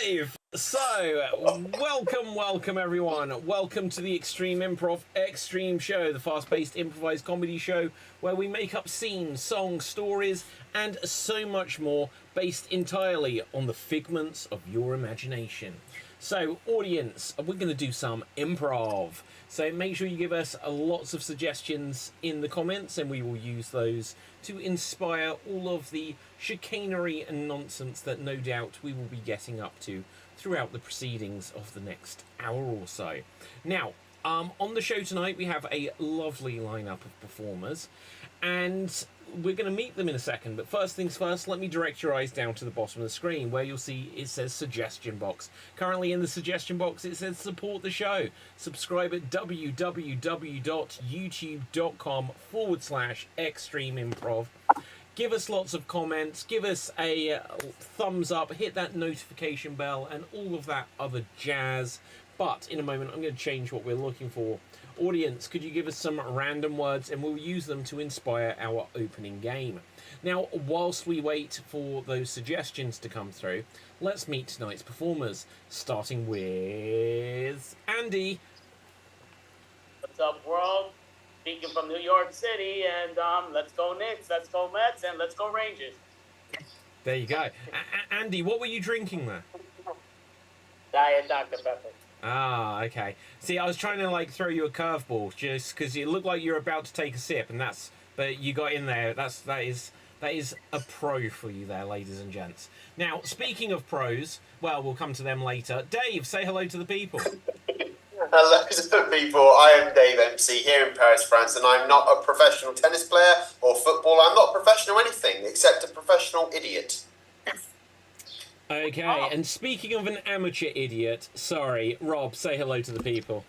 live! So, welcome everyone. Welcome to the Extreme Improv Xstreamed show, the fast-paced improvised comedy show where we make up scenes, songs, stories, and so much more based entirely on the figments of your imagination. So, audience, we're going to do some improv. So make sure you give us lots of suggestions in the comments and we will use those to inspire all of the chicanery and nonsense that no doubt we will be getting up to throughout the proceedings of the next hour or so. Now, on the show tonight we have a lovely lineup of performers and we're going to meet them in a second, but first things first, let me direct your eyes down to the bottom of the screen where you'll see it says suggestion box. Currently in the suggestion box it says support the show. Subscribe at www.youtube.com/extremeimprov. Give us lots of comments, give us a thumbs up, hit that notification bell and all of that other jazz. But in a moment I'm going to change what we're looking for. Audience, could you give us some random words and we'll use them to inspire our opening game. Now, whilst we wait for those suggestions to come through, let's meet tonight's performers, starting with Andy. What's up, world? Speaking from New York City, and let's go Knicks, let's go Mets, and let's go Rangers. There you go. Andy, what were you drinking there? Diet Dr. Pepper. Ah, okay. See, I was trying to throw you a curveball just because it looked like you were about to take a sip, but you got in there. That is a pro for you there, ladies and gents. Now, speaking of pros, well, we'll come to them later. Dave, say hello to the people. Hello to the people. I am Dave MC here in Paris, France, and I'm not a professional tennis player or footballer. I'm not a professional anything except a professional idiot. Okay, and speaking of an amateur idiot, sorry, Rob, say hello to the people.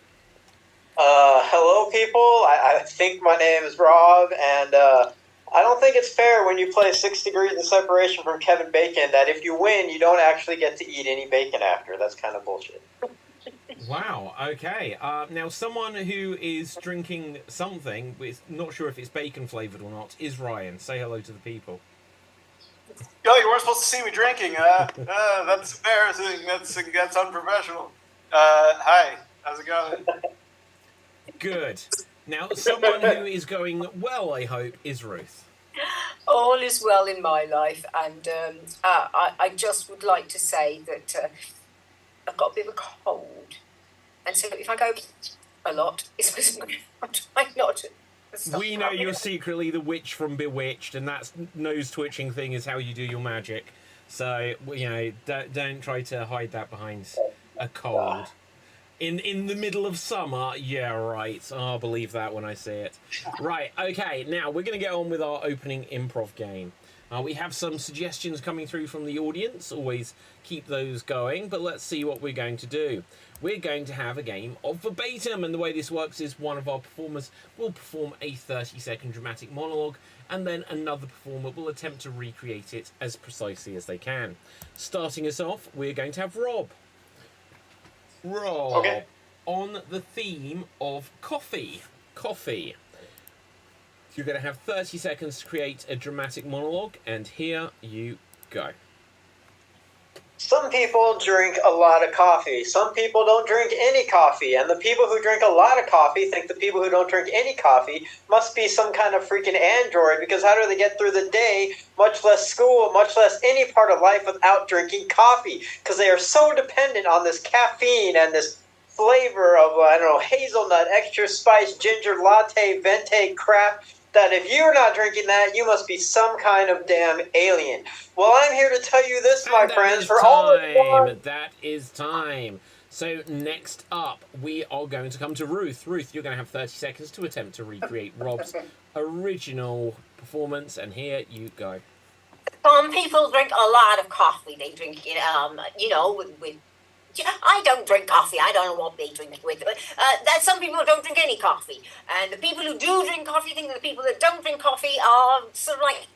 Hello, people. I think my name is Rob, and I don't think it's fair when you play 6 degrees of separation from Kevin Bacon that if you win, you don't actually get to eat any bacon after. That's kind of bullshit. Wow, okay. Now, someone who is drinking something, not sure if it's bacon-flavoured or not, is Ryan. Say hello to the people. Yo, you weren't supposed to see me drinking. That's embarrassing. That's unprofessional. Hi, how's it going? Good. Now, someone who is going well, I hope, is Ruth. All is well in my life, and I just would like to say that I've got a bit of a cold, and so if I go a lot, it's because I'm trying not to. We know you're secretly the witch from Bewitched, and that nose-twitching thing is how you do your magic. So, don't try to hide that behind a cold. In the middle of summer, yeah, right. I'll believe that when I see it. Right, okay, now we're going to get on with our opening improv game. We have some suggestions coming through from the audience. Always keep those going, but let's see what we're going to do. We're going to have a game of verbatim, and the way this works is one of our performers will perform a 30-second dramatic monologue, and then another performer will attempt to recreate it as precisely as they can. Starting us off, we're going to have Rob. Rob, okay. On the theme of coffee. Coffee. You're going to have 30 seconds to create a dramatic monologue, and here you go. Some people drink a lot of coffee. Some people don't drink any coffee. And the people who drink a lot of coffee think the people who don't drink any coffee must be some kind of freaking android, because how do they get through the day, much less school, much less any part of life, without drinking coffee? Because they are so dependent on this caffeine and this flavor of, hazelnut, extra spice, ginger latte, venti crap, that if you're not drinking that, you must be some kind of damn alien. Well, I'm here to tell you this, my friends, for all the That is time. So next up, we are going to come to Ruth. Ruth, you're going to have 30 seconds to attempt to recreate Rob's original performance, and here you go. Some people drink a lot of coffee. They drink it, with I don't drink coffee. I don't know what they drink it with. But some people don't drink any coffee. And the people who do drink coffee think that the people that don't drink coffee are sort of like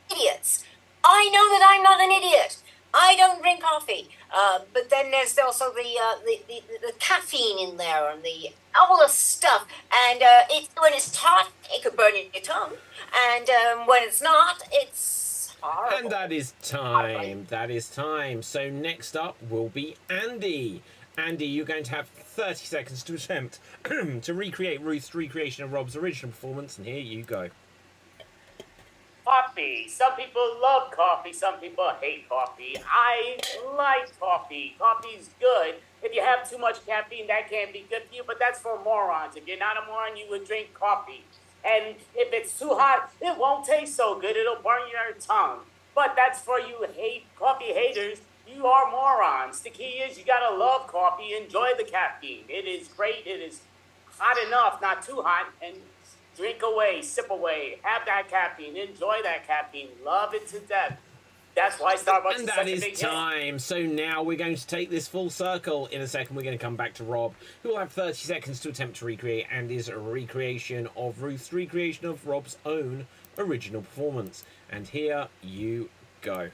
idiots. I know that I'm not an idiot. I don't drink coffee. But then there's also the caffeine in there and all the stuff. And when it's hot, it could burn your tongue. And when it's not, it's And that is time. That is time. So next up will be Andy. Andy, you're going to have 30 seconds to attempt to recreate Ruth's recreation of Rob's original performance, and here you go. Coffee. Some people love coffee. Some people hate coffee. I like coffee. Coffee's good. If you have too much caffeine, that can be good for you, but that's for morons. If you're not a moron, you would drink coffee. And if it's too hot, it won't taste so good. It'll burn your tongue. But that's for you coffee haters. You are morons. The key is you gotta love coffee. Enjoy the caffeine. It is great. It is hot enough, not too hot, and drink away, sip away, have that caffeine, enjoy that caffeine, love it to death. That's why Starbucks And is that such a is big hit. time. So now we're going to take this full circle. In a second, we're going to come back to Rob, who will have 30 seconds to attempt to recreate Andy's recreation of Ruth's recreation of Rob's own original performance. And here you go.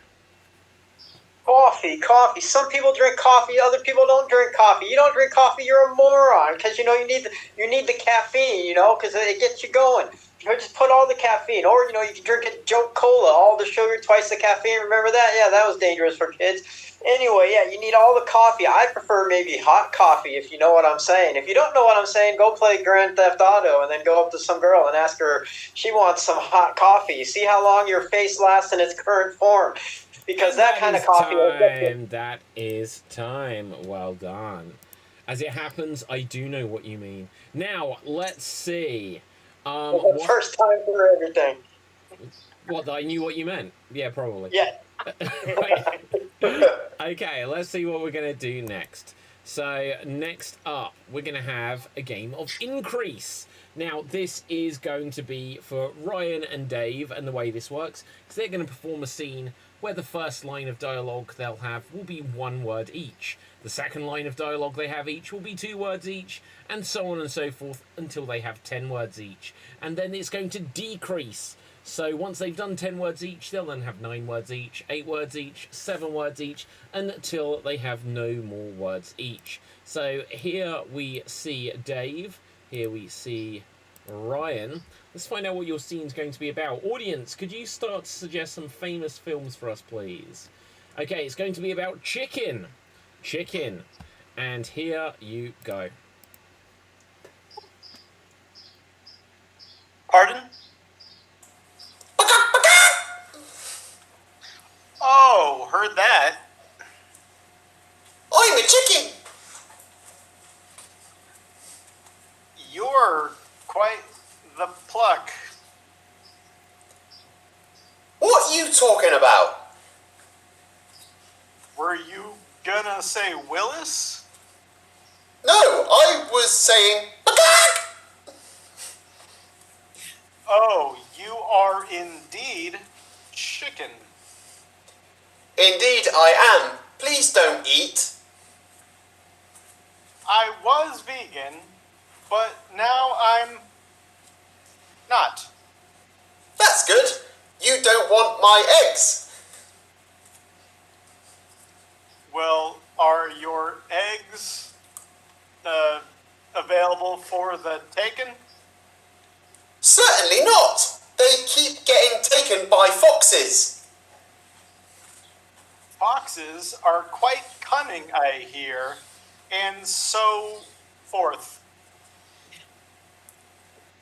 Coffee. Some people drink coffee, other people don't drink coffee. You don't drink coffee, you're a moron, because you need the caffeine, because it gets you going. Just put all the caffeine, or you can drink a Joke Cola, all the sugar, twice the caffeine. Remember that? Yeah, that was dangerous for kids. Anyway, yeah, you need all the coffee. I prefer maybe hot coffee, if you know what I'm saying. If you don't know what I'm saying, go play Grand Theft Auto and then go up to some girl and ask her if she wants some hot coffee. See how long your face lasts in its current form. Because that kind of coffee... That is time. Well done. As it happens, I do know what you mean. Now, let's see. First time for everything. What, I knew what you meant? Yeah, probably. Yeah. Okay, let's see what we're going to do next. So, next up, we're going to have a game of Increase. Now, this is going to be for Ryan and Dave, and the way this works is they're going to perform a scene where the first line of dialogue they'll have will be 1 word each. The second line of dialogue they have each will be 2 words each, and so on and so forth until they have 10 words each. And then it's going to decrease. So once they've done 10 words each, they'll then have 9 words each, 8 words each, 7 words each, until they have no more words each. So here we see Dave, here we see Ryan. Let's find out what your scene's going to be about. Audience, could you start to suggest some famous films for us, please? Okay, it's going to be about chicken. Chicken. And here you go. Pardon? Oh, heard that. I'm a chicken! You're quite the pluck. What are you talking about? Were you gonna say Willis? No, I was saying... Oh, you are indeed chicken. Indeed I am. Please don't eat. I was vegan, but now I'm not. That's good. You don't want my eggs. Well, are your eggs available for the taken? Certainly not. They keep getting taken by foxes. Foxes are quite cunning, I hear, and so forth.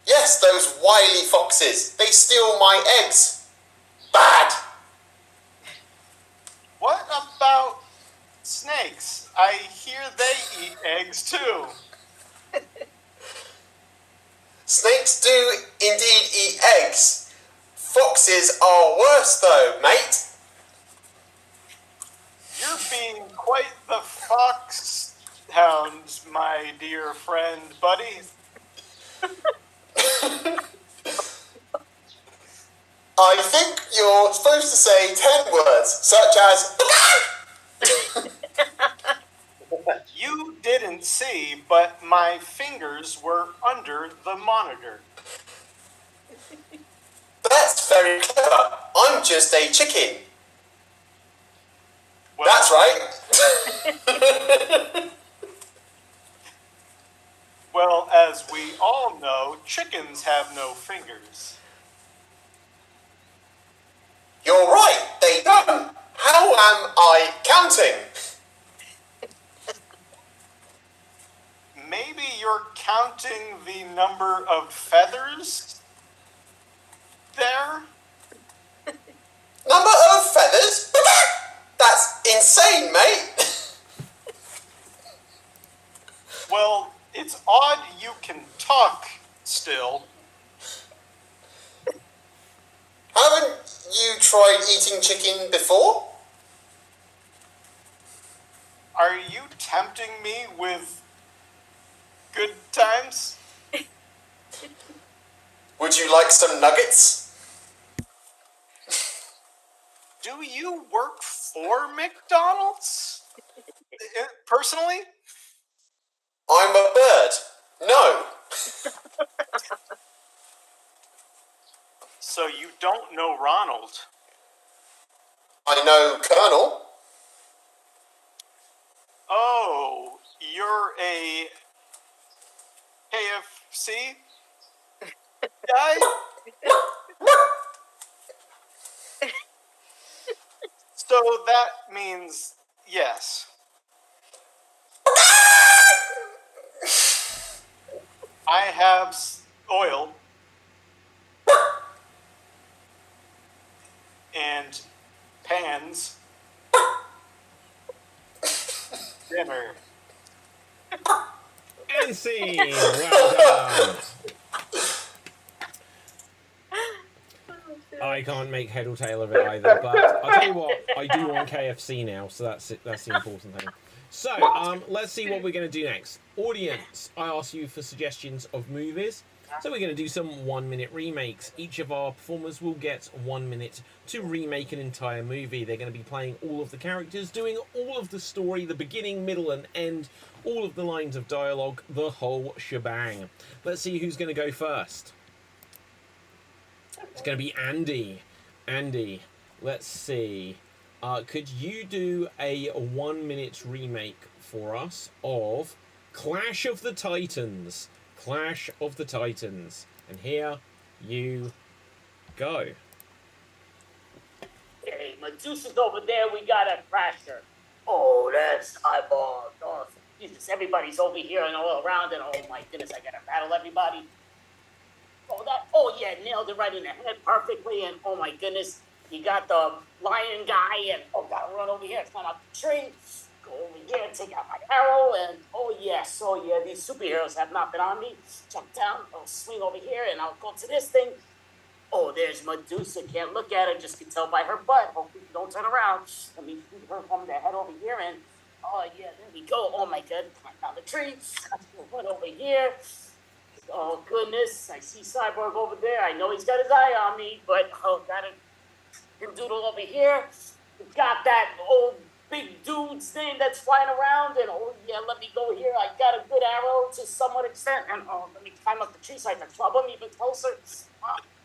Yes, those wily foxes. They steal my eggs. Bad. What about snakes? I hear they eat eggs too. Snakes do indeed eat eggs. Foxes are worse though, mate. You're being quite the foxhound, my dear friend, buddy. I think you're supposed to say 10 words, such as... You didn't see, but my fingers were under the monitor. That's very clever. I'm just a chicken. Well, That's right. well, as we all know, chickens have no fingers. You're right, they don't. How am I counting? Maybe you're counting the number of feathers there? Number of feathers? That's insane, mate. Well, it's odd you can talk still. Haven't you tried eating chicken before? Are you tempting me with good times? Would you like some nuggets? Do you work for McDonald's? Personally? I'm a bird. No. So you don't know Ronald? I know Colonel. Oh, you're a KFC guy? So that means yes. I have oil and pans. Dinner. And scene. Well done. I can't make head or tail of it either, but I'll tell you what, I do want KFC now, so that's it. That's the important thing. So, let's see what we're going to do next. Audience, I asked you for suggestions of movies, so we're going to do some 1-minute remakes. Each of our performers will get 1 minute to remake an entire movie. They're going to be playing all of the characters, doing all of the story, the beginning, middle, and end, all of the lines of dialogue, the whole shebang. Let's see who's going to go first. It's going to be Andy. Andy, let's see. Could you do a 1 minute remake for us of Clash of the Titans? Clash of the Titans. And here you go. Hey, Medusa's over there. We got a crasher. Oh, that's eyeball. Oh, Jesus, everybody's over here and all around, and oh my goodness, I gotta battle everybody. Oh yeah, nailed it right in the head perfectly, and oh my goodness, you got the lion guy, and oh, gotta run over here, climb out the tree, go over here, take out my arrow, and oh yeah, these superheroes have not been on me. Jump down, I'll swing over here, and I'll go to this thing. Oh, there's Medusa. Can't look at her, just can tell by her butt. Hopefully don't turn around. Let me shoot her from the head over here, and oh yeah, there we go. Oh my god, climb down the tree, run over here. Oh goodness, I see Cyborg over there. I know he's got his eye on me, but oh, got him doodle over here. We've got that old big dude's thing that's flying around, and oh yeah, let me go here. I got a good arrow to somewhat extent, and oh, let me climb up the tree so I can club him even closer.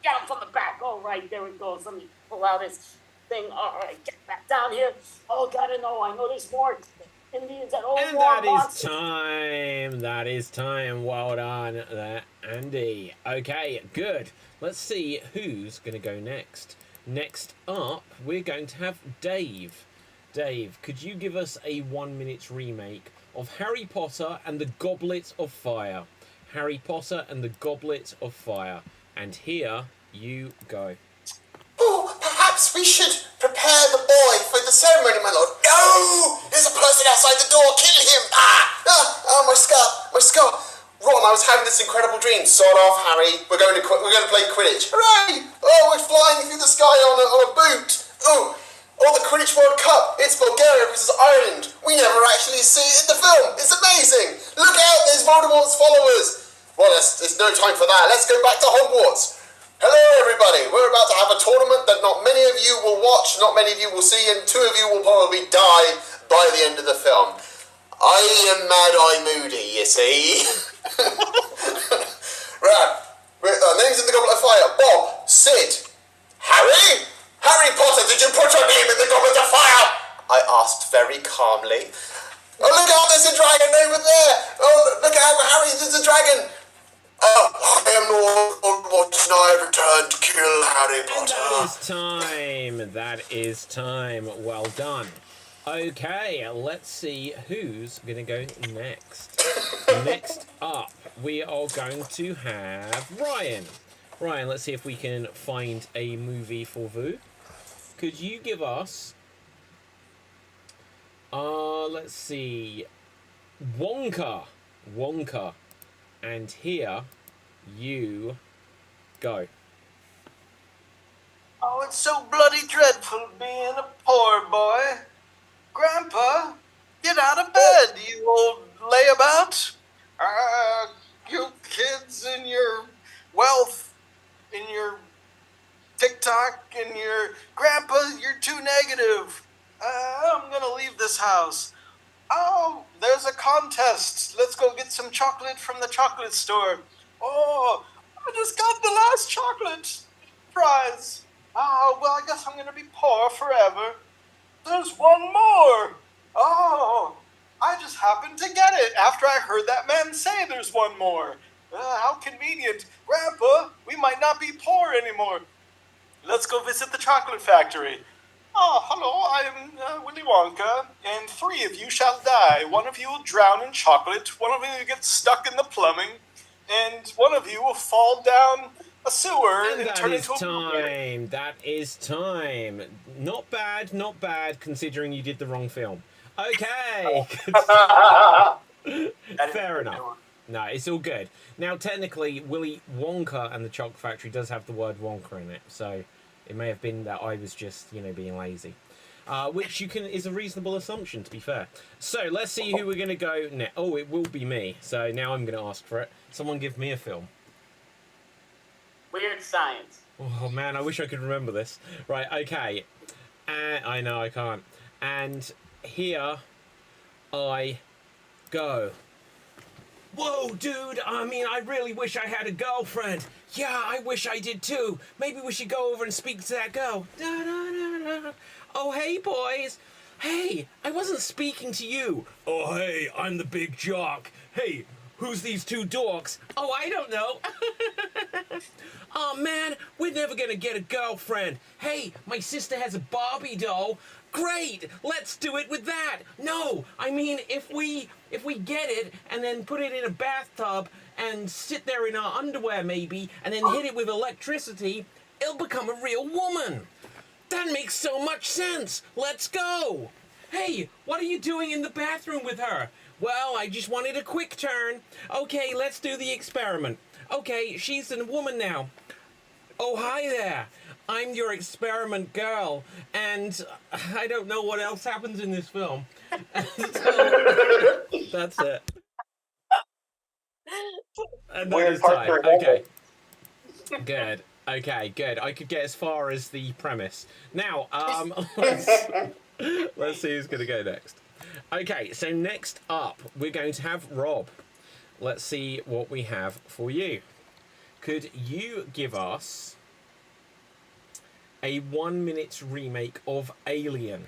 Get him from the back. All right, there it goes. Let me pull out his thing. All right, get back down here. Oh, gotta know. I know there's more Indians at all. And that is time. That is time. Well done there, Andy. Okay, good. Let's see who's going to go next. Next up, we're going to have Dave. Dave, could you give us a 1 minute remake of Harry Potter and the Goblet of Fire? Harry Potter and the Goblet of Fire. And here you go. Oh, perhaps we should prepare the boy for the ceremony, my lord. No! There's a person outside the door. Kill him! My skull. Ron, I was having this incredible dream. Sod off, Harry. We're going to play Quidditch. Hooray! Oh, we're flying through the sky on a boot. Oh, the Quidditch World Cup. It's Bulgaria versus Ireland. We never actually see it in the film. It's amazing. Look out, there's Voldemort's followers. Well, there's no time for that. Let's go back to Hogwarts. Hello, everybody. We're about to have a tournament that not many of you will watch, not many of you will see, and 2 of you will probably die by the end of the film. I am Mad-Eye Moody, you see. Right. Names in the Goblet of Fire. Bob. Sid. Harry? Harry Potter, did you put your name in the Goblet of Fire? I asked very calmly. Oh, look out, there's a dragon over there. Oh, look out, Harry, there's a dragon. I am Lord tonight return to kill Harry And Potter. that is time. That is time. Well done. Okay, let's see who's going to go next. Next up, we are going to have Ryan. Ryan, let's see if we can find a movie for Vu. Could you give us... let's see... Wonka. Wonka. And here you go. Oh, it's so bloody dreadful being a poor boy. Grandpa, get out of bed, you old layabout. You kids and your wealth, and your TikTok, and your grandpa, you're too negative. I'm gonna leave this house. Oh, there's a contest. Let's go get some chocolate from the chocolate store. Oh, I just got the last chocolate prize. Oh, well, I guess I'm gonna be poor forever. There's one more. Oh, I just happened to get it after I heard that man say there's one more. How convenient. Grandpa, we might not be poor anymore. Let's go visit the chocolate factory. Oh, hello, I am Willy Wonka, and 3 of you shall die. 1 of you will drown in chocolate, 1 of you will get stuck in the plumbing, and 1 of you will fall down a sewer and turn into a time. That is time. Not bad, not bad, considering you did the wrong film. Okay. Fair enough. No, it's all good. Now, technically, Willy Wonka and the Chocolate Factory does have the word Wonka in it, so it may have been that I was just, being lazy. Which is a reasonable assumption, to be fair. So, let's see who we're going to go next. Oh, it will be me. So, now I'm going to ask for it. Someone give me a film. Weird Science. Oh, man, I wish I could remember this. Right, okay. I know I can't. And here I go. Whoa, dude, I really wish I had a girlfriend. Yeah, I wish I did too. Maybe we should go over and speak to that girl. Da, da, da, da. Oh, hey, boys. Hey, I wasn't speaking to you. Oh, hey, I'm the big jock. Hey, who's these 2 dorks? Oh, I don't know. Oh, man, we're never gonna get a girlfriend. Hey, my sister has a Barbie doll. Great, let's do it with that. No, if we get it and then put it in a bathtub and sit there in our underwear maybe and then hit it with electricity, it'll become a real woman. That makes so much sense. Let's go. Hey, what are you doing in the bathroom with her? Well, I just wanted a quick turn. Okay, let's do the experiment. Okay, she's a woman now. Oh, hi there. I'm your experiment girl, and I don't know what else happens in this film. That's it. And that is time. Okay. Good. Okay, good. I could get as far as the premise. Now, let's see who's going to go next. Okay, so next up, we're going to have Rob. Let's see what we have for you. Could you give us a 1-minute remake of Alien?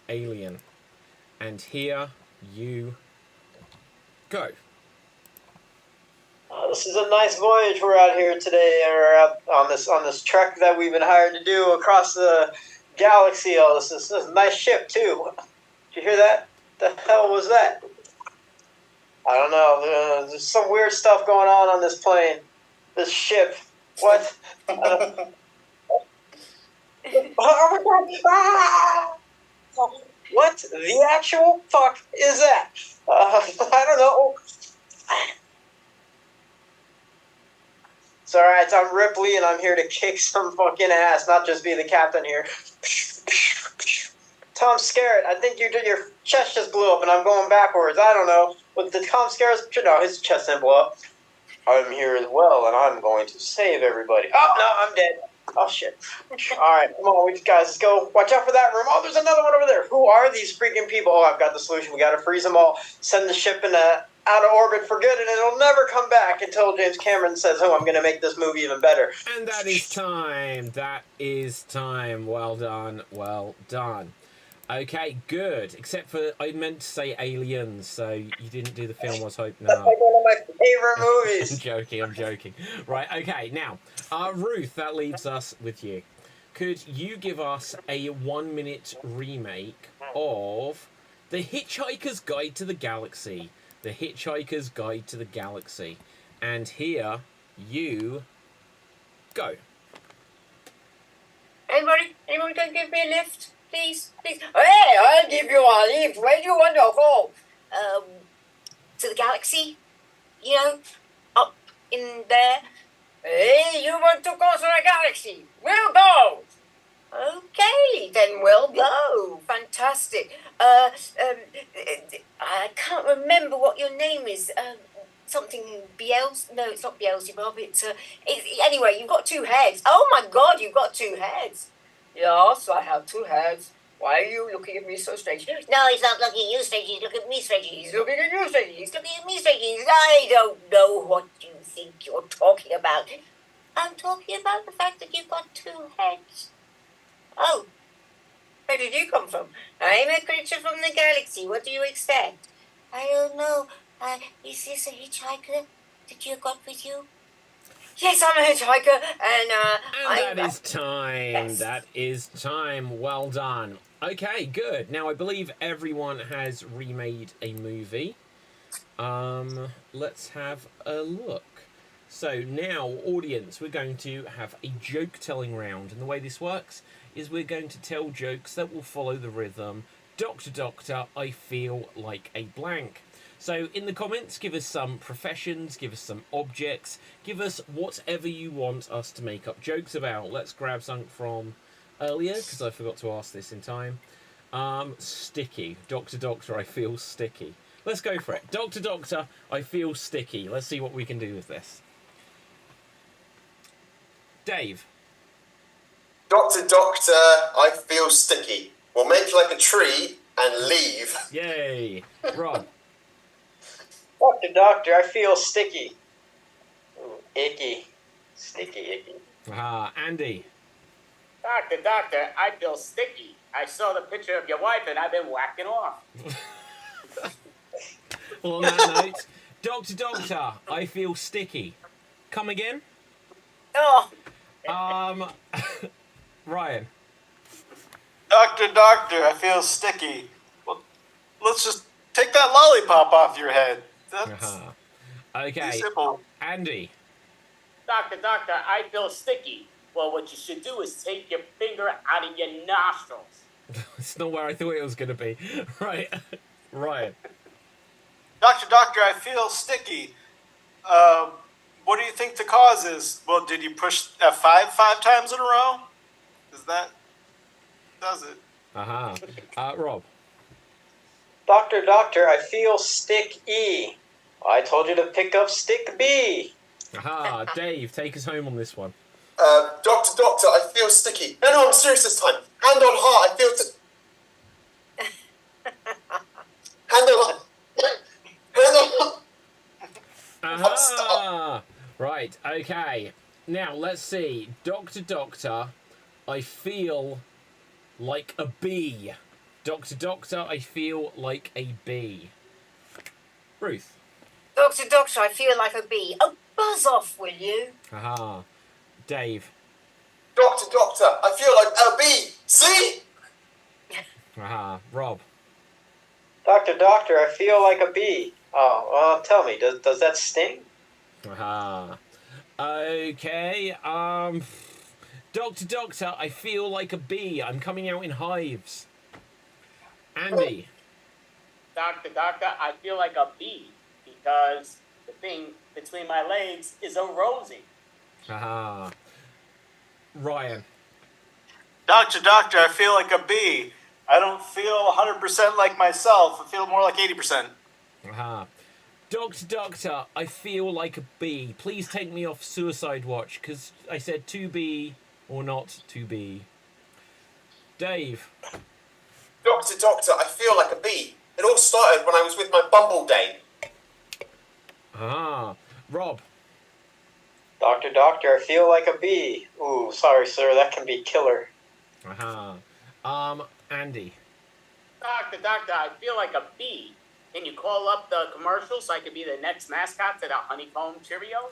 Alien. And here you go. This is a nice voyage we're out here today, or out on this trek that we've been hired to do across the galaxy. Oh, this is a nice ship too. Did you hear that? The hell was that? I don't know. There's some weird stuff going on this plane, this ship. What? Oh my God! Ah! What the actual fuck is that? I don't know. It's alright, I'm Ripley and I'm here to kick some fucking ass, not just be the captain here. Tom Skerritt, I think your chest just blew up and I'm going backwards. I don't know. With the Tom Skerritt, no, his chest didn't blow up. I'm here as well and I'm going to save everybody. Oh, no, I'm dead. Oh, shit. Alright, come on, guys, let's go. Watch out for that room. Oh, there's another one over there. Who are these freaking people? Oh, I've got the solution. We gotta freeze them all. Send the ship out of orbit for good, and it'll never come back until James Cameron says, oh, I'm going to make this movie even better. And that is time. That is time. Well done. Well done. Okay, good. Except for I meant to say aliens, so you didn't do the film I was hoping. That's like one of my favorite movies. I'm joking. Right, okay, now, Ruth, that leaves us with you. Could you give us a 1-minute remake of The Hitchhiker's Guide to the Galaxy? The Hitchhiker's Guide to the Galaxy. And here you go. Anyone can give me a lift, please? Hey, I'll give you a lift. Where do you want to go? To the galaxy. You know, up in there. Hey, you want to go to the galaxy? We'll go. Okay, then we'll go. Fantastic. I can't remember what your name is. Something No, it's not Beelzebub. Anyway, you've got 2 heads. Oh my God, you've got 2 heads. Yes, I have 2 heads. Why are you looking at me so strange? No, he's not looking at you strange. He's looking at me strange. He's looking at you strange. He's looking at me strange. I don't know what you think you're talking about. I'm talking about the fact that you've got 2 heads. Oh, where did you come from? I'm a creature from the galaxy. What do you expect? I don't know. Is this a hitchhiker that you got with you? Yes, I'm a hitchhiker, And that is time. Yes. That is time. Well done. Okay, good. Now I believe everyone has remade a movie. Let's have a look. So now, audience, we're going to have a joke-telling round, and the way this works is we're going to tell jokes that will follow the rhythm. Doctor, Doctor, I feel like a blank. So in the comments, give us some professions, give us some objects, give us whatever you want us to make up jokes about. Let's grab something from earlier, because I forgot to ask this in time. Sticky. Doctor, Doctor, I feel sticky. Let's go for it. Doctor, Doctor, I feel sticky. Let's see what we can do with this. Dave. Doctor, doctor, I feel sticky. We'll make like a tree and leave. Yay. Rob. Doctor, doctor, I feel sticky. Ooh, icky. Sticky, icky. Andy. Doctor, doctor, I feel sticky. I saw the picture of your wife and I've been whacking off. Well, on that note, Doctor, Doctor, I feel sticky. Come again? Oh, Ryan. Doctor, doctor, I feel sticky. Well, let's just take that lollipop off your head. That's Okay. simple. Andy. Doctor, doctor, I feel sticky. Well, what you should do is take your finger out of your nostrils. It's not where I thought it was going to be. Right. Ryan. Doctor, doctor, I feel sticky. What do you think the cause is? Well, did you push F5 5 times in a row? Does it? Rob. Doctor, doctor, I feel stick E. I told you to pick up stick B. Dave, take us home on this one. Doctor, doctor, I feel sticky. No, I'm serious this time. Hand on heart, I feel Hand on heart. Hand on heart. Right, okay. Now, let's see. Doctor, Doctor, I feel like a bee. Doctor, Doctor, I feel like a bee. Ruth. Doctor, doctor, I feel like a bee. Oh, buzz off, will you? Dave. Doctor, doctor, I feel like a bee. See? Rob. Doctor, doctor, I feel like a bee. Oh, well, tell me, does that sting? Okay, Doctor, Doctor, I feel like a bee. I'm coming out in hives. Andy. Doctor, doctor, I feel like a bee because the thing between my legs is a rosy. Ryan. Doctor, doctor, I feel like a bee. I don't feel 100% like myself. I feel more like 80%. Doctor, Doctor, I feel like a bee. Please take me off suicide watch, because I said to be or not to be. Dave. Doctor, doctor, I feel like a bee. It all started when I was with my Bumble Dame. Rob. Doctor, doctor, I feel like a bee. Ooh, sorry, sir, that can be killer. Andy. Doctor, I feel like a bee. Can you call up the commercial so I could be the next mascot to the Honeycomb Cheerio?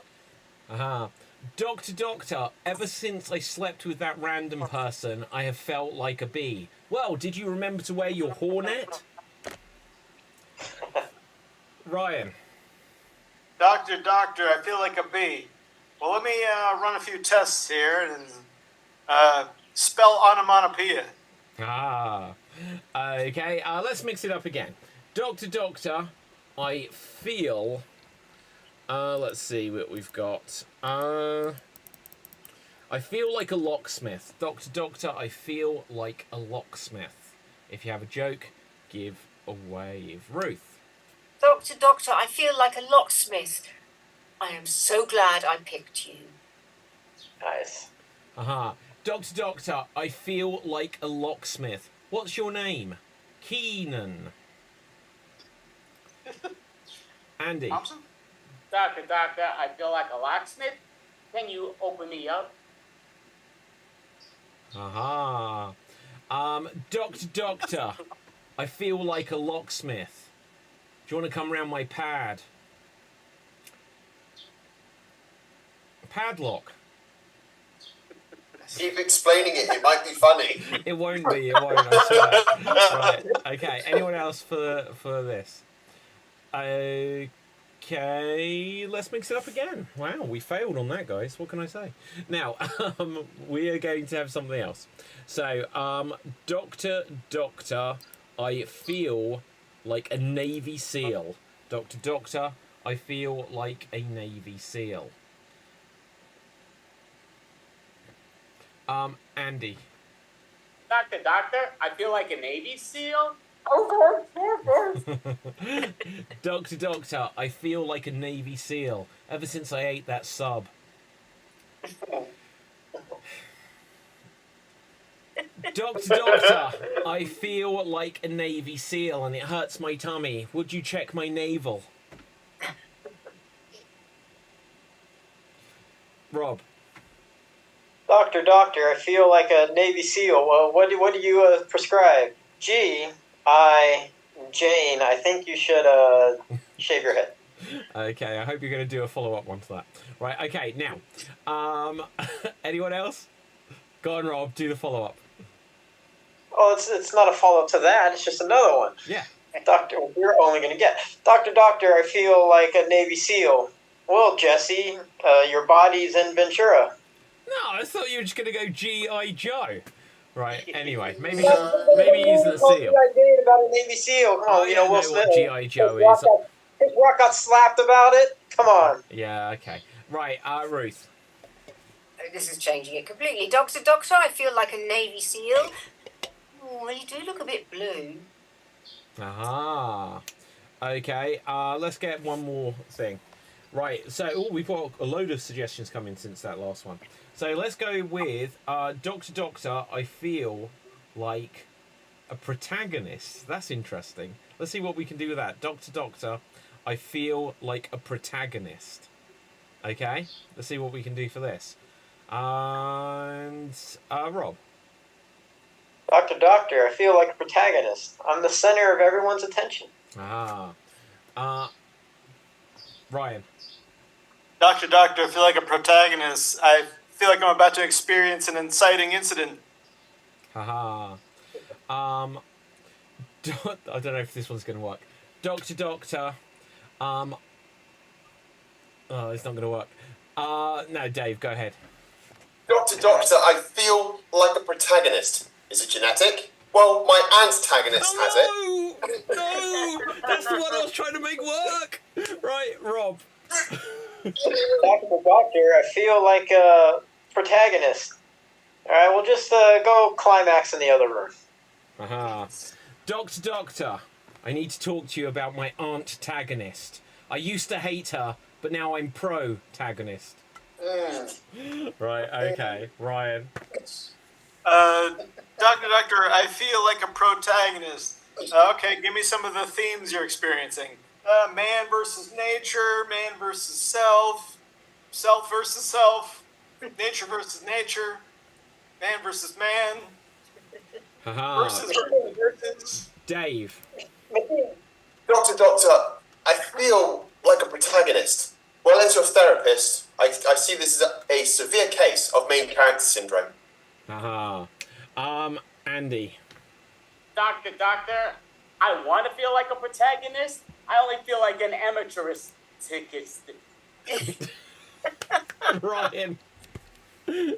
Doctor, ever since I slept with that random person, I have felt like a bee. Well, did you remember to wear your hornet? Ryan. Doctor, I feel like a bee. Well, let me run a few tests here and spell onomatopoeia. Okay, let's mix it up again. Doctor, I feel... let's see what we've got. I feel like a locksmith. Doctor, I feel like a locksmith. If you have a joke, give away Ruth. Doctor, I feel like a locksmith. I am so glad I picked you. Nice. Doctor, I feel like a locksmith. What's your name? Keenan. Andy. Thompson? Doctor, I feel like a locksmith. Can you open me up? Doctor, I feel like a locksmith. Do you want to come round my pad? Padlock. Keep explaining it. It might be funny. It won't be. It won't. I swear. Right. Okay. Anyone else for this? Okay. Let's mix it up again. Wow, we failed on that, guys. What can I say? Now, we are going to have something else. So, Doctor, I feel like a Navy SEAL. Doctor, I feel like a Navy SEAL. Andy. Doctor, I feel like a Navy SEAL. Doctor, I feel like a Navy SEAL ever since I ate that sub. Doctor, I feel like a Navy SEAL and it hurts my tummy. Would you check my navel? Rob. Doctor, I feel like a Navy SEAL. Well, what do you prescribe? Jane, I think you should shave your head. Okay, I hope you're going to do a follow-up one to that. Right, okay, now, anyone else? Go on, Rob, do the follow-up. Oh, it's not a follow-up to that. It's just another one. Yeah. Doctor, you're only going to get. Doctor, I feel like a Navy SEAL. Well, Jesse, your body's in Ventura. No, I thought you were just going to go G.I. Joe. Right, anyway, maybe he's the SEAL. About a Navy SEAL. Come on, Will Smith. What G.I. Joe is. Chris Rock got slapped about it. Come on. Yeah, okay. Right, Ruth. This is changing it completely. Doctor, I feel like a Navy SEAL. Oh, well, you do look a bit blue. Okay, let's get one more thing. Right, so we've got a load of suggestions coming since that last one. So let's go with Doctor, I feel like a protagonist. That's interesting. Let's see what we can do with that. Doctor, I feel like a protagonist. Okay, let's see what we can do for this. And Rob. Doctor, I feel like a protagonist. I'm the center of everyone's attention. Ryan. Doctor, I feel like a protagonist. I feel like I'm about to experience an inciting incident. I don't know if this one's going to work. Doctor. Oh, it's not going to work. No, Dave, go ahead. Doctor, I feel like a protagonist. Is it genetic? Well, my antagonist has it. No! That's the one I was trying to make work! Right, Rob. Doctor, I feel like a protagonist. Alright, we'll just go climax in the other room. Doctor, I need to talk to you about my aunt-tagonist. I used to hate her, but now I'm pro-tagonist. Right, okay. Ryan. Doctor, I feel like a protagonist. Okay, give me some of the themes you're experiencing. Man versus nature, man versus self, self versus self, nature versus nature, man versus man, versus. Dave. Doctor, I feel like a protagonist. Well, as your therapist, I see this as a severe case of main character syndrome. Haha. Andy. Doctor, I want to feel like a protagonist. I only feel like an amateurist tickets. Ryan. You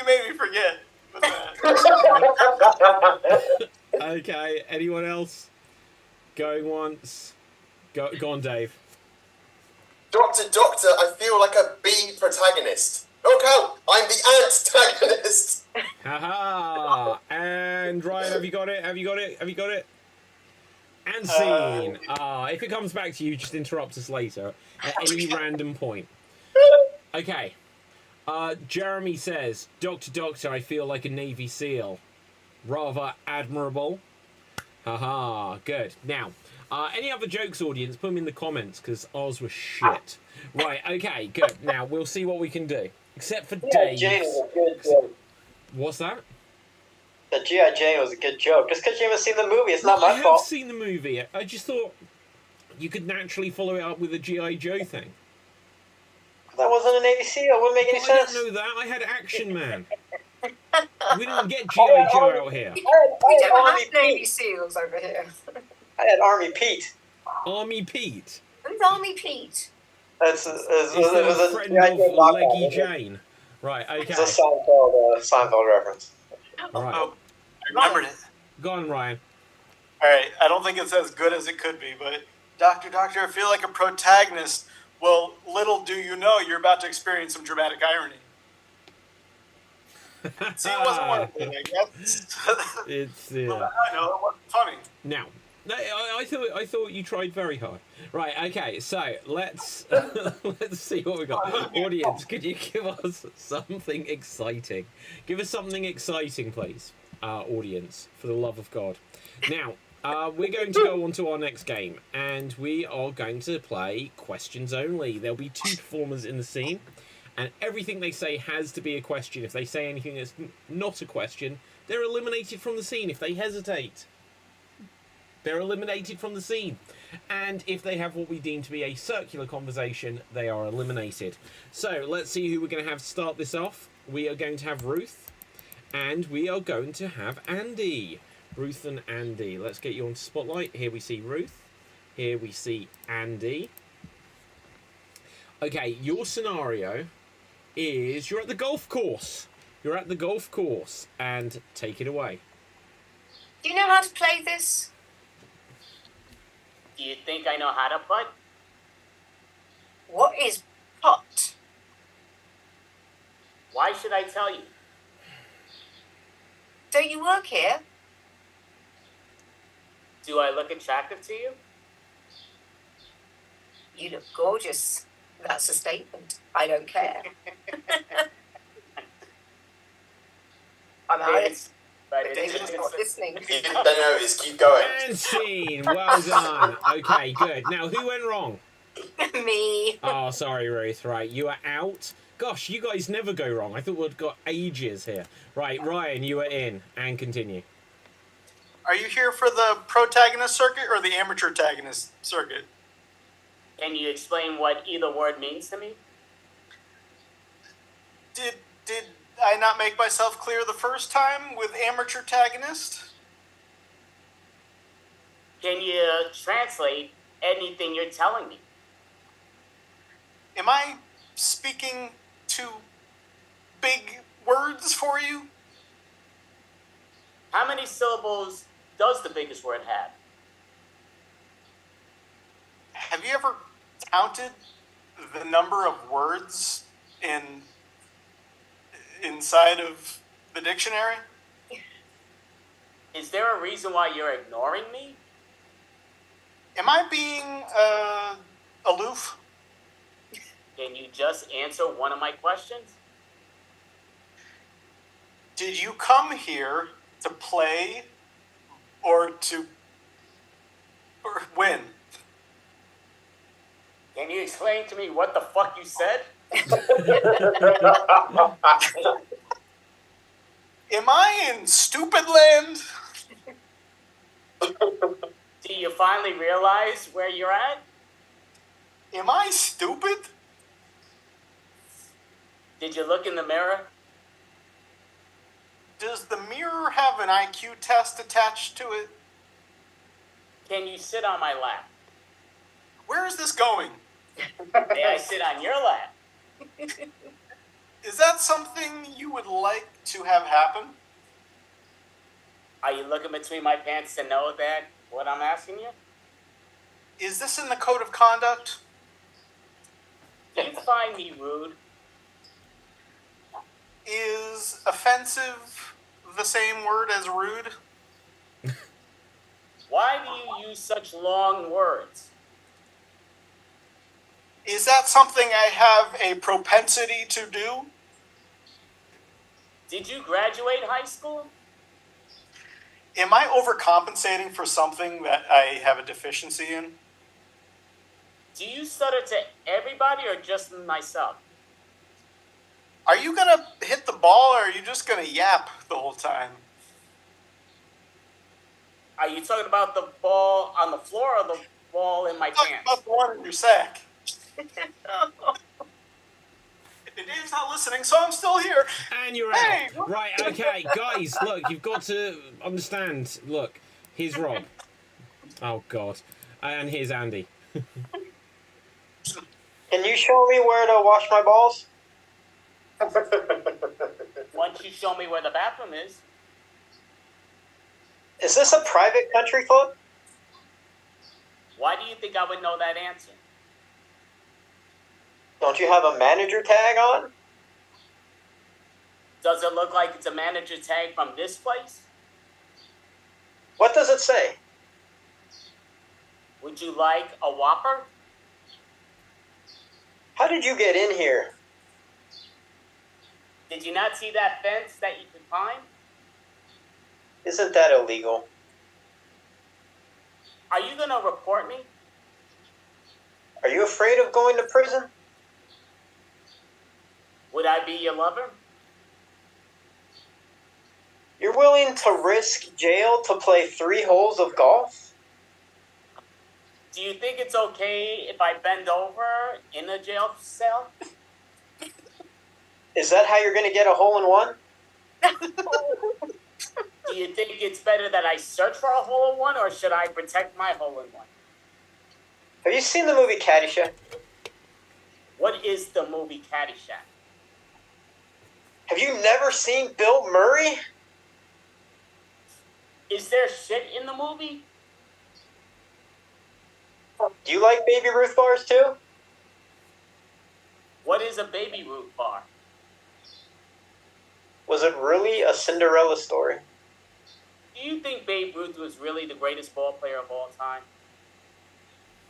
made me forget. What's that? Okay, anyone else? Going once. Go on, Dave. Doctor, I feel like a B protagonist. Okay, I'm the antagonist. Haha. And Ryan, have you got it? And scene. If it comes back to you, just interrupt us later at any random point. Okay. Jeremy says, Doctor, I feel like a Navy SEAL. Rather admirable. Haha, good. Now, any other jokes, audience, put them in the comments, because ours was shit. Right, okay, good. Now, we'll see what we can do. Except for Dave. Jane was a good joke. What's that? The G.I. Jane was a good joke. Just because you haven't seen the movie, it's not I my have fault. seen the movie. I just thought you could naturally follow it up with a G.I. Joe thing. That wasn't a Navy SEAL. It wouldn't make any I sense. don't know that. I had Action Man. We didn't get G.I. Joe out here. We I had don't Army have Navy Pete. SEAls over here. I had Army Pete. Army Pete. Who's Army Pete? Is It that was a a friend G.I. of Joe knockoff. Leggy Jane? Right, okay. It's a Seinfeld reference. Right. Oh, I remembered it. Go on, Ryan. Alright, I don't think it's as good as it could be, but Doctor, I feel like a protagonist. Well, little do you know, you're about to experience some dramatic irony. See, it wasn't one of them, I guess. It's I know, it wasn't funny. now. I thought you tried very hard. Right, okay, so let's see what we got. Audience, could you give us something exciting? Give us something exciting, please, audience, for the love of God. Now, we're going to go on to our next game, and we are going to play questions only. There'll be 2 performers in the scene, and everything they say has to be a question. If they say anything that's not a question, they're eliminated from the scene. If they hesitate, they're eliminated from the scene. And if they have what we deem to be a circular conversation, they are eliminated. So, let's see who we're going to have start this off. We are going to have Ruth, and we are going to have Andy. Ruth and Andy. Let's get you onto Spotlight. Here we see Ruth. Here we see Andy. Okay, your scenario is you're at the golf course. You're at the golf course, and take it away. Do you know how to play this? Do you think I know how to putt? What is pot? Why should I tell you? Don't you work here? Do I look attractive to you? You look gorgeous. That's a statement. I don't care. I'm honest. But David's not listening. If you didn't notice, keep going. And scene. Well done. Okay, good. Now, who went wrong? Me. Oh, sorry, Ruth. Right, you are out. Gosh, you guys never go wrong. I thought we'd got ages here. Right, Ryan, you are in. And continue. Are you here for the protagonist circuit or the amateur protagonist circuit? Can you explain what either word means to me? Did I not make myself clear the first time with amateur protagonist? Can you translate anything you're telling me? Am I speaking too big words for you? How many syllables does the biggest word have? Have you ever counted the number of words inside of the dictionary? Is there a reason why you're ignoring me? Am I being aloof? Can you just answer one of my questions? Did you come here to play or win? Can you explain to me what the fuck you said? Am I in stupid land? Do you finally realize where you're at? Am I stupid? Did you look in the mirror? Does the mirror have an IQ test attached to it? Can you sit on my lap? Where is this going? May I sit on your lap? Is that something you would like to have happen? Are you looking between my pants to know that what I'm asking you? Is this in the code of conduct? Do you find me rude? Is offensive the same word as rude? Why do you use such long words? Is that something I have a propensity to do? Did you graduate high school? Am I overcompensating for something that I have a deficiency in? Do you stutter to everybody or just myself? Are you gonna hit the ball or are you just gonna yap the whole time? Are you talking about the ball on the floor or the ball in my I'm talking pants? about the one in your sack. And Dave's not listening, so I'm still here. And you're Hey! out. Right, okay, guys, look, you've got to understand. Look, here's Rob. Oh, God. And here's Andy. Can you show me where to wash my balls? Once you show me where the bathroom is, Is this a private country club? why do you think I would know that answer? Don't you have a manager tag on? Does it look like it's a manager tag from this place? What does it say? Would you like a Whopper? How did you get in here? Did you not see that fence that you could climb? Isn't that illegal? Are you going to report me? Are you afraid of going to prison? Would I be your lover? You're willing to risk jail to play 3 holes of golf? Do you think it's okay if I bend over in a jail cell? Is that how you're going to get a hole-in-one? Do you think it's better that I search for a hole-in-one or should I protect my hole-in-one? Have you seen the movie Caddyshack? What is the movie Caddyshack? Have you never seen Bill Murray? Is there shit in the movie? Do you like Baby Ruth bars too? What is a baby Ruth bar? Was it really a Cinderella story? Do you think Babe Ruth was really the greatest ball player of all time?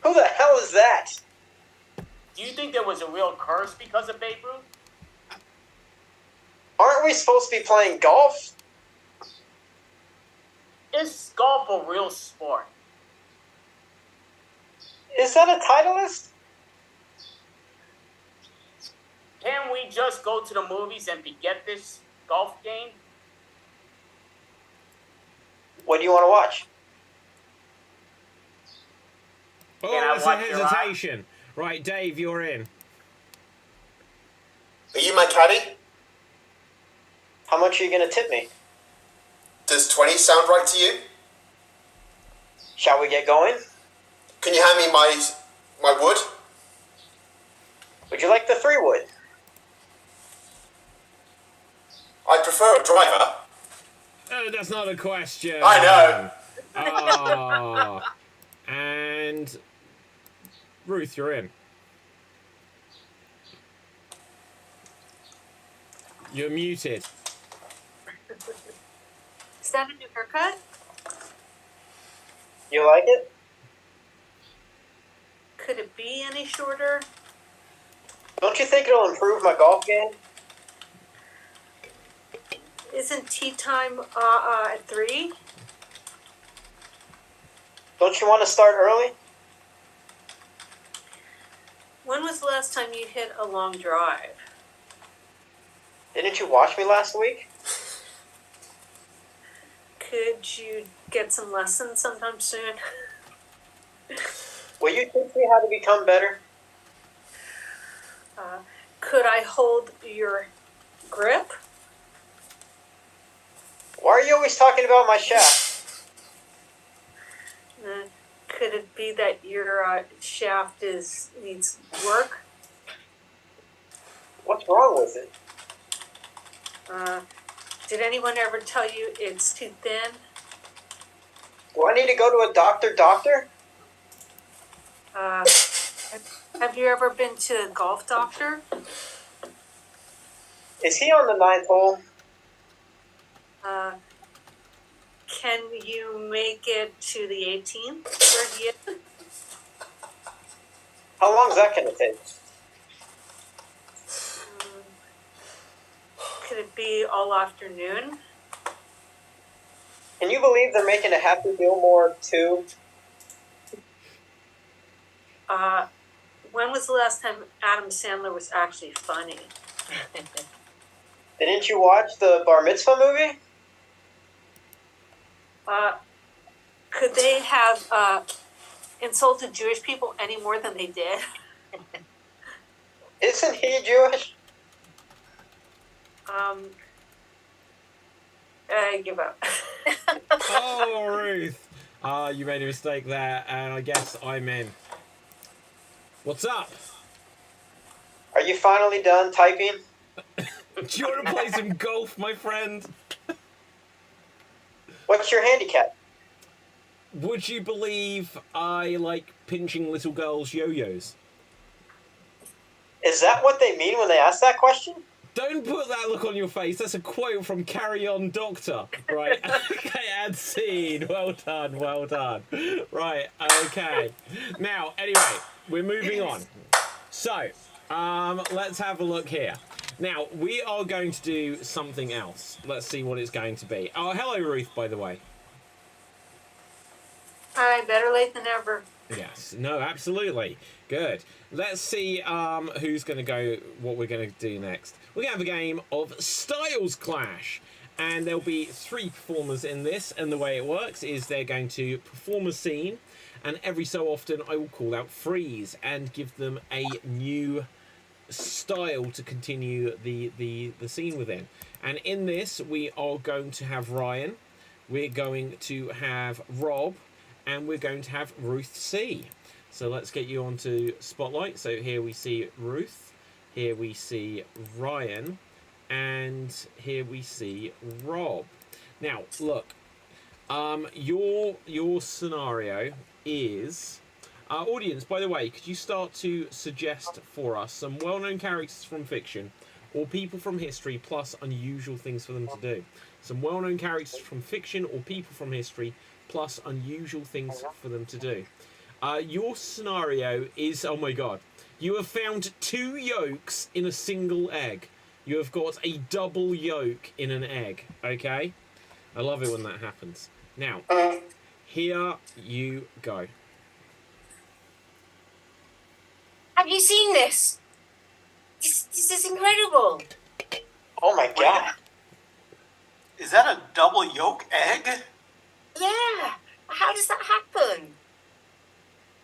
Who the hell is that? Do you think there was a real curse because of Babe Ruth? Aren't we supposed to be playing golf? Is golf a real sport? Is that a Titleist? Can we just go to the movies and forget this golf game? What do you want to watch? Can I Oh, it's a watch your hesitation. Right, Dave, you're in. Are you my caddy? How much are you going to tip me? Does 20 sound right to you? Shall we get going? Can you hand me my wood? Would you like the 3-wood? I prefer a driver. Oh, that's not a question. I know. Oh. And Ruth, you're in. You're muted. Is that a new haircut? You like it? Could it be any shorter? Don't you think it'll improve my golf game? Isn't tea time at 3? Don't you want to start early? When was the last time you hit a long drive? Didn't you watch me last week? could you get some lessons sometime soon? Will you teach me how to become better? Could I hold your grip? Why are you always talking about my shaft? Could it be that your shaft needs work? What's wrong with it? Did anyone ever tell you it's too thin? Do I need to go to a doctor? Have you ever been to a golf doctor? Is he on the 9th hole? Can you make it to the 18th? Where he is? How long is that going to take? Could it be all afternoon? Can you believe they're making a Happy Gilmore 2? When was the last time Adam Sandler was actually funny? Didn't you watch the Bar Mitzvah movie? Could they have insulted Jewish people any more than they did? Isn't he Jewish? I give up. Oh, Ruth. You made a mistake there, and I guess I'm in. What's up? Are you finally done typing? Do you want to play some golf, my friend? What's your handicap? Would you believe I like pinching little girls' yo-yos? Is that what they mean when they ask that question? Don't put that look on your face. That's a quote from Carry On Doctor. Right, okay, and scene. Well done, well done. Right, okay. Now, anyway, we're moving on. So, let's have a look here. Now, we are going to do something else. Let's see what it's going to be. Oh, hello, Ruth, by the way. Hi, better late than never. Yes, no, absolutely. Good. Let's see who's going to go, what we're going to do next. We're going to have a game of Styles Clash. And there'll be 3 performers in this. And the way it works is they're going to perform a scene. And every so often I will call out freeze and give them a new style to continue the scene within. And in this, we are going to have Ryan. We're going to have Rob. And we're going to have Ruth C. So let's get you onto Spotlight. So here we see Ruth, here we see Ryan, and here we see Rob. Now, look, your scenario is... audience, by the way, could you start to suggest for us some well-known characters from fiction or people from history plus unusual things for them to do? Some well-known characters from fiction or people from history plus unusual things for them to do. Your scenario is, oh my god, you have found 2 yolks in a single egg. You have got a double yolk in an egg, okay? I love it when that happens. Now, here you go. Have you seen this? This is incredible. Oh my god. Is that a double yolk egg? Yeah. How does that happen?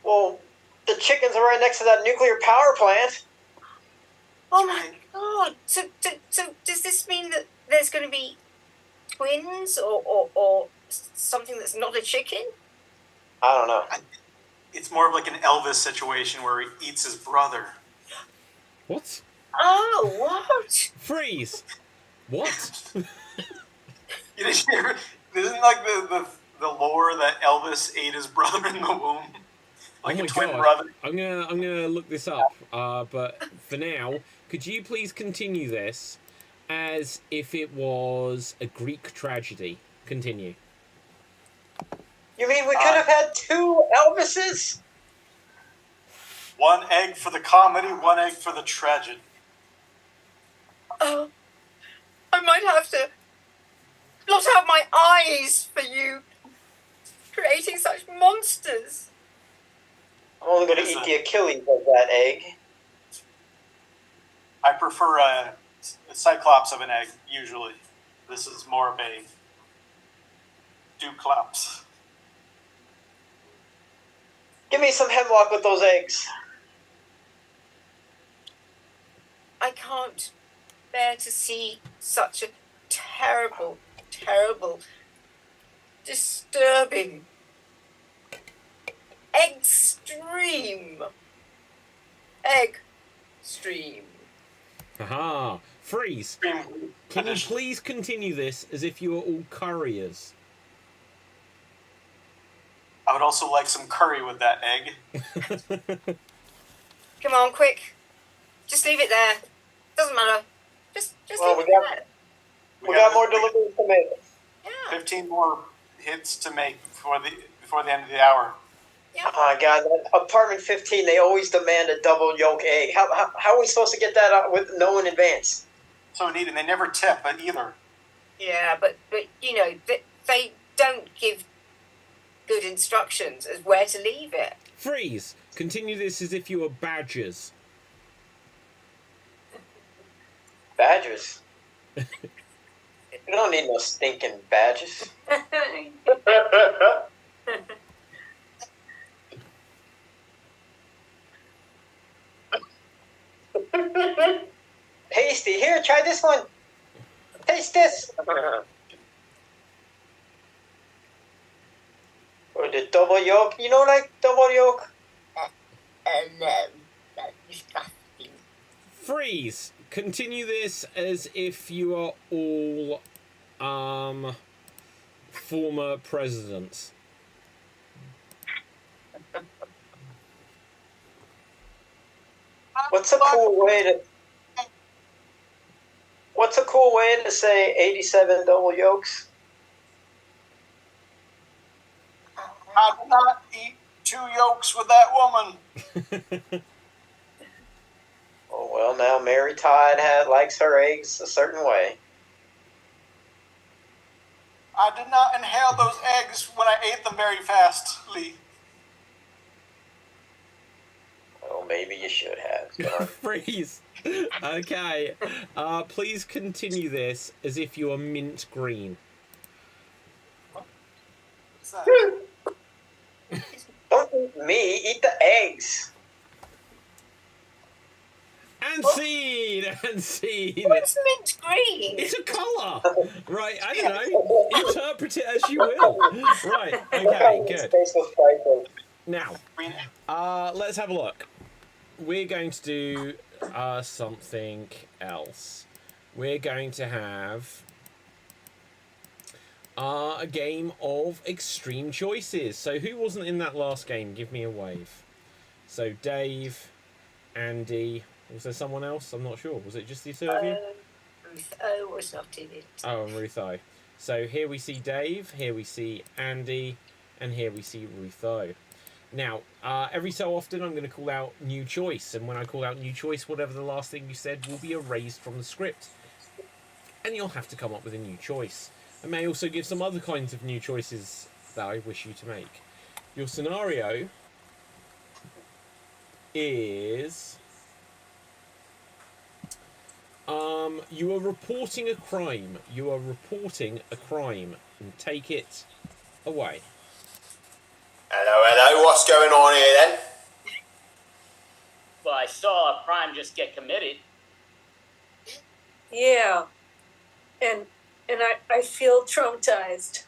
Well, the chickens are right next to that nuclear power plant. Oh my god. So does this mean that there's going to be twins or something that's not a chicken? I don't know. It's more of like an Elvis situation where he eats his brother. What? Oh, what? Freeze! What? Isn't like the lore that Elvis ate his brother in the womb? Like oh my a twin god. brother? I'm gonna look this up, but for now, could you please continue this as if it was a Greek tragedy? Continue. You mean we could have had 2 Elvises? 1 egg for the comedy, 1 egg for the tragedy. Oh, I might have to blot out my eyes for you creating such monsters. I'm only going to eat the Achilles of that egg. I prefer a cyclops of an egg, usually. This is more of a do claps. Give me some hemlock with those eggs. I can't bear to see such a terrible, terrible, disturbing, extreme egg stream. Haha. Freeze. Can you please continue this as if you were all couriers? I would also like some curry with that egg. Come on, quick. Just leave it there. Doesn't matter. Just Well, leave we it got- there. We got more deliveries to make. Yeah. 15 more hits to make before the end of the hour. Yeah. Oh my God, that apartment 15, they always demand a double yolk egg. How are we supposed to get that out with no in advance? So neat, and they never tip either. Yeah, but you know, they don't give good instructions as where to leave it. Freeze. Continue this as if you were badgers. Badgers? You don't need no stinking badgers. Tasty. Here, try this one. Taste this. Or the double yolk. You know, like double yolk? No, that's disgusting. Freeze. Continue this as if you are all former presidents. What's a cool way to say 87 double yolks? I did not eat 2 yolks with that woman. Oh, well, now Mary Todd likes her eggs a certain way. I did not inhale those eggs when I ate them very fastly. Well, maybe you should have. Darn. Freeze. Okay. Please continue this as if you are mint green. What's that? Don't eat me, eat the eggs. And scene! And scene! What's mint green? It's a colour! Right, I don't know. Interpret it as you will. Right, okay, His good. face was frightening. Now, let's have a look. We're going to do something else. We're going to have a game of extreme choices. So who wasn't in that last game? Give me a wave. So Dave, Andy, was there someone else? I'm not sure. Was it just the two of you? Ruth O was not in it. Oh, and Ruth O. So here we see Dave, here we see Andy, and here we see Ruth O. Now, every so often I'm going to call out new choice, and when I call out new choice, whatever the last thing you said will be erased from the script. And you'll have to come up with a new choice. I may also give some other kinds of new choices that I wish you to make. Your scenario is... you are reporting a crime. You are reporting a crime. And take it away. Hello, what's going on here then? Well, I saw a crime just get committed. Yeah. And I feel traumatized.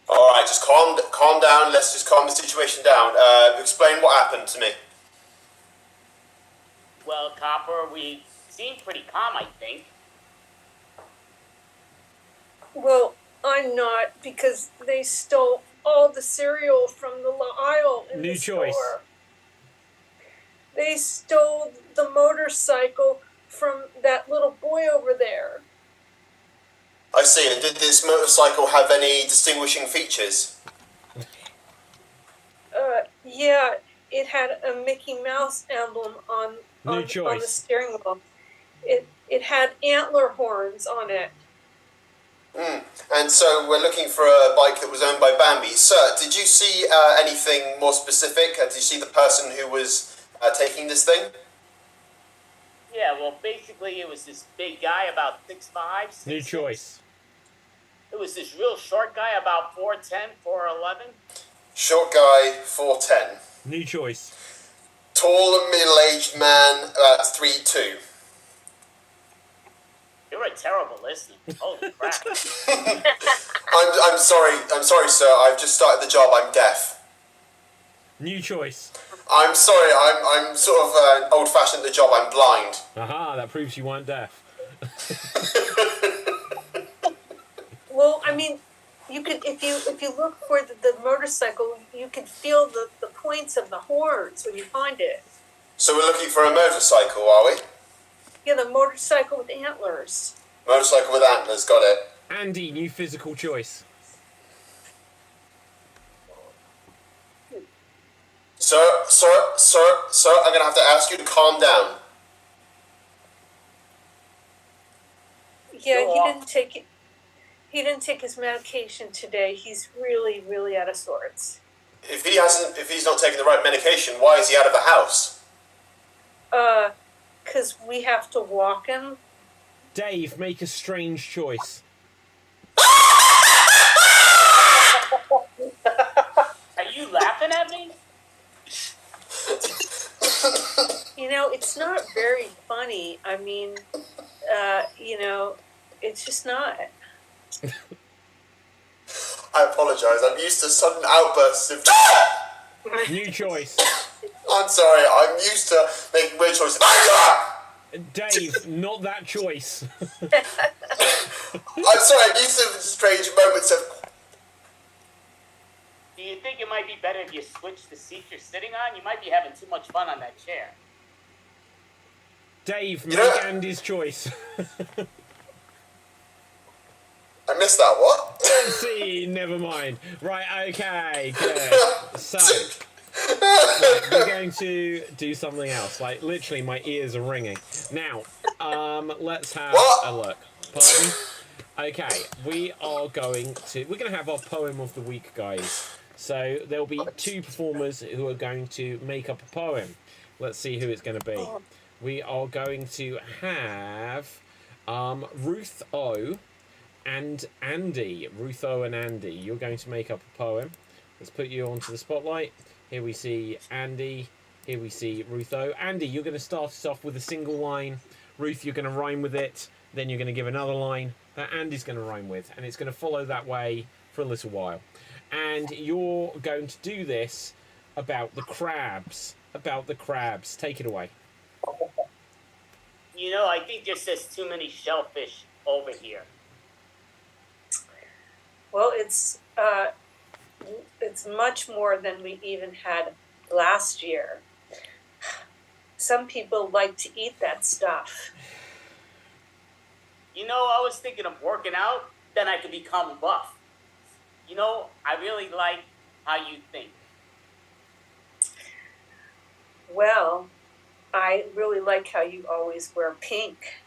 Alright, just calm down, let's just calm the situation down. Explain what happened to me. Well, Copper, we seemed pretty calm, I think. Well, I'm not, because they stole all the cereal from the aisle in New the choice. store. They stole the motorcycle from that little boy over there. I see, and did this motorcycle have any distinguishing features? Yeah, it had a Mickey Mouse emblem on the steering wheel. It had antler horns on it. And so we're looking for a bike that was owned by Bambi. Sir, did you see anything more specific? Did you see the person who was taking this thing? Yeah, well, basically it was this big guy, about 6'5". New choice. It was this real short guy, about 4'10", 4'11". Short guy, 4'10". New choice. Tall and middle-aged man, about 3'2". You're a terrible listener. Holy crap. I'm sorry, sir. I've just started the job. I'm deaf. New choice. I'm sorry. I'm sort of old-fashioned at the job. I'm blind. Aha, that proves you weren't deaf. Well, I mean, you could if you look for the motorcycle, you could feel the points of the horns when you find it. So we're looking for a motorcycle, are we? Yeah, the motorcycle with antlers. Motorcycle with antlers. Got it. Andy, new physical choice. Sir, I'm going to have to ask you to calm down. Yeah, he didn't take his medication today. He's really, really out of sorts. If he's not taking the right medication, why is he out of the house? 'Cause we have to walk him. Dave, make a strange choice. Are you laughing at me? You know, it's not very funny. I mean, you know, it's just not. I apologise. I'm used to sudden outbursts of... New choice. I'm sorry. I'm used to making weird choices. Dave, not that choice. I'm sorry. I'm used to strange moments of... Do you think it might be better if you switch the seat you're sitting on? You might be having too much fun on that chair. Dave, make Andy's choice. I missed that. What? See, never mind. Right, okay, good. So, right, we're going to do something else. Like, literally, my ears are ringing. Now, let's have a look. Pardon? Okay, we're going to have our poem of the week, guys. So, there'll be two performers who are going to make up a poem. Let's see who it's going to be. We are going to have Ruth O and Andy. Ruth O and Andy, you're going to make up a poem. Let's put you onto the spotlight. Here we see Andy. Here we see Ruth O. Andy, you're going to start us off with a single line. Ruth, you're going to rhyme with it. Then you're going to give another line that Andy's going to rhyme with. And it's going to follow that way for a little while. And you're going to do this about the crabs. About the crabs. Take it away. You know, I think there's just too many shellfish over here. Well, it's much more than we even had last year. Some people like to eat that stuff. You know, I was thinking of working out, then I could become buff. You know, I really like how you think. Well, I really like how you always wear pink.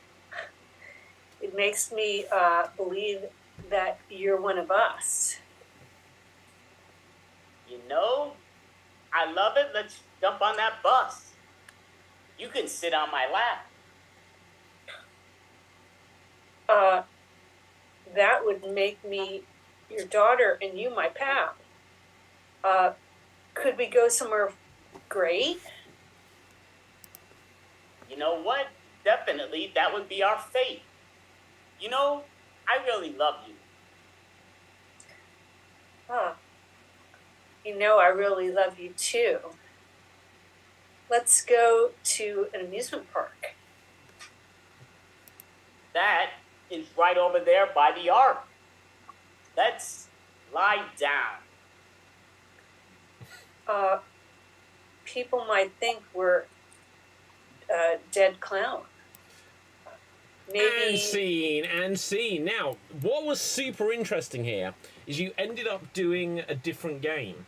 It makes me believe that you're one of us. You know, I love it. Let's jump on that bus. You can sit on my lap. That would make me your daughter and you my pap. Could we go somewhere great? You know what? Definitely, that would be our fate. You know, I really love you. You know, I really love you too. Let's go to an amusement park. That is right over there by the ark. Let's lie down. People might think we're a dead clown. Maybe... And scene. Now, what was super interesting here is you ended up doing a different game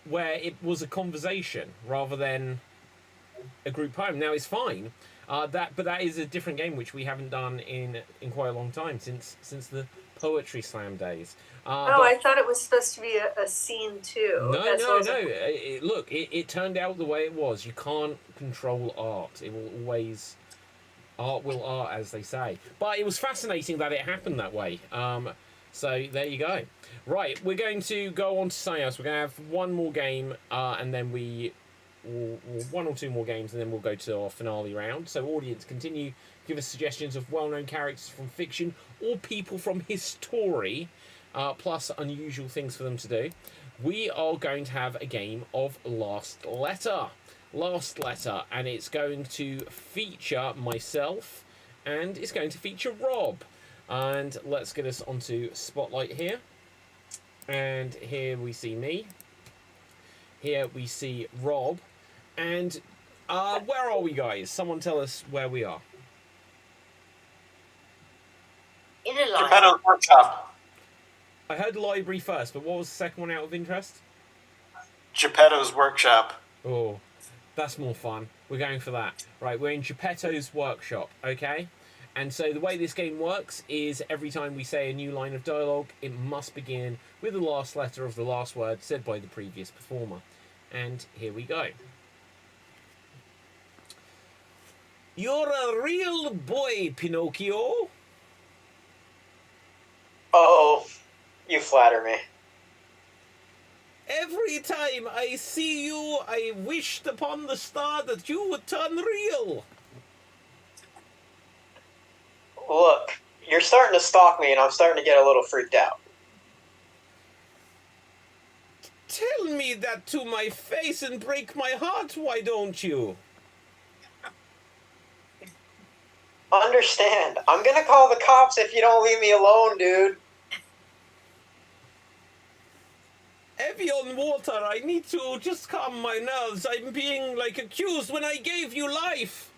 where it was a conversation rather than a group poem. Now, it's fine, but that is a different game which we haven't done in quite a long time, since the Poetry Slam days. I thought it was supposed to be a scene too. No. Look, it turned out the way it was. You can't control art. It will always... Art will art, as they say. But it was fascinating that it happened that way. So there you go. Right, we're going to go on to something else. We're going to have one more game, and then one or two more games, and then we'll go to our finale round. So audience, continue, give us suggestions of well-known characters from fiction or people from history, plus unusual things for them to do. We are going to have a game of Last Letter. Last Letter, and it's going to feature myself, and it's going to feature Rob. And let's get us onto Spotlight here. And here we see me. Here we see Rob. And where are we, guys? Someone tell us where we are. In a library. Geppetto's workshop. I heard library first, but what was the second one out of interest? Geppetto's workshop. Oh, that's more fun. We're going for that. Right, we're in Geppetto's workshop, okay? And so the way this game works is every time we say a new line of dialogue, it must begin with the last letter of the last word said by the previous performer. And here we go. You're a real boy, Pinocchio. Oh, you flatter me. Every time I see you, I wished upon the star that you would turn real. Look, you're starting to stalk me, and I'm starting to get a little freaked out. Tell me that to my face and break my heart, why don't you? Understand. I'm gonna call the cops if you don't leave me alone, dude. Heavy on water, I need to just calm my nerves. I'm being, accused when I gave you life.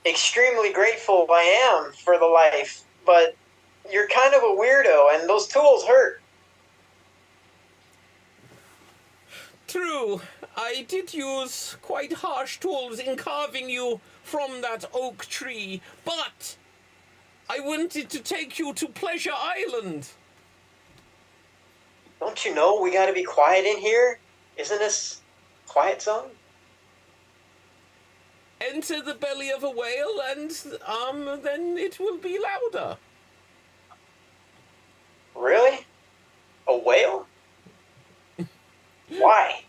Extremely grateful I am for the life, but you're kind of a weirdo, and those tools hurt. True, I did use quite harsh tools in carving you from that oak tree, but I wanted to take you to Pleasure Island. Don't you know we gotta be quiet in here? Isn't this quiet zone? Enter the belly of a whale and, then it will be louder. Really? A whale? Why?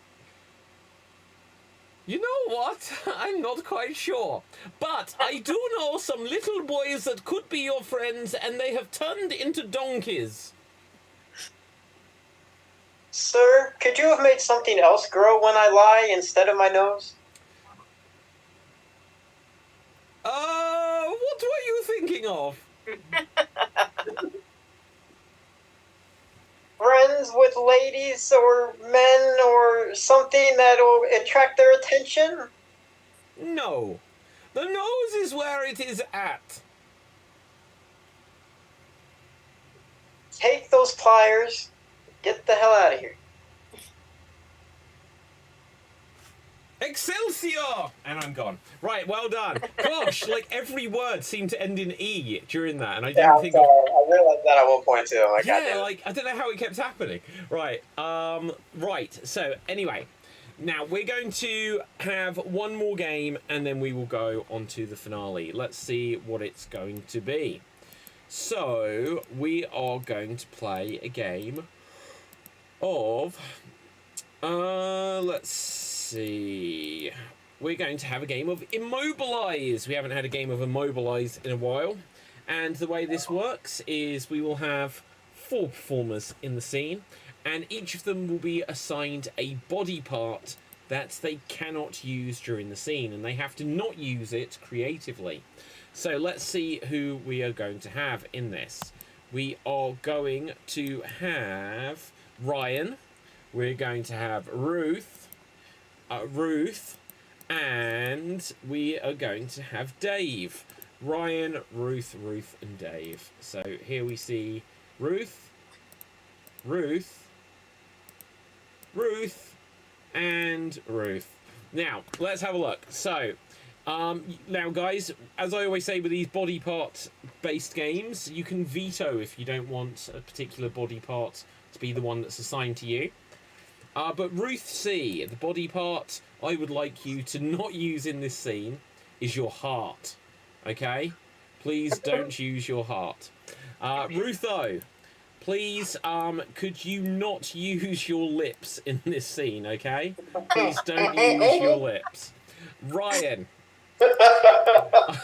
You know what? I'm not quite sure. But I do know some little boys that could be your friends, and they have turned into donkeys. Sir, could you have made something else grow when I lie instead of my nose? What were you thinking of? Friends with ladies or men or something that'll attract their attention? No. The nose is where it is at. Take those pliers. Get the hell out of here. Excelsior! And I'm gone. Right, well done. Gosh, every word seemed to end in E during that, and I didn't think of... I realized that at one point too. I don't know how it kept happening. Right, right, so anyway, now we're going to have one more game, and then we will go on to the finale. Let's see what it's going to be. So, we are going to play a game of... let's see. We're going to have a game of Immobilize. We haven't had a game of Immobilize in a while. And the way this works is we will have 4 performers in the scene, and each of them will be assigned a body part that they cannot use during the scene, and they have to not use it creatively. So let's see who we are going to have in this. We are going to have Ryan. We're going to have Ruth, and we are going to have Dave. Ryan, Ruth, and Dave. So here we see Ruth, and Ruth. Now, let's have a look. So, now guys, as I always say with these body part based games, you can veto if you don't want a particular body part to be the one that's assigned to you. But Ruth C, the body part I would like you to not use in this scene is your heart. Okay? Please don't use your heart. Rutho, please, could you not use your lips in this scene, okay? Please don't use your lips. Ryan.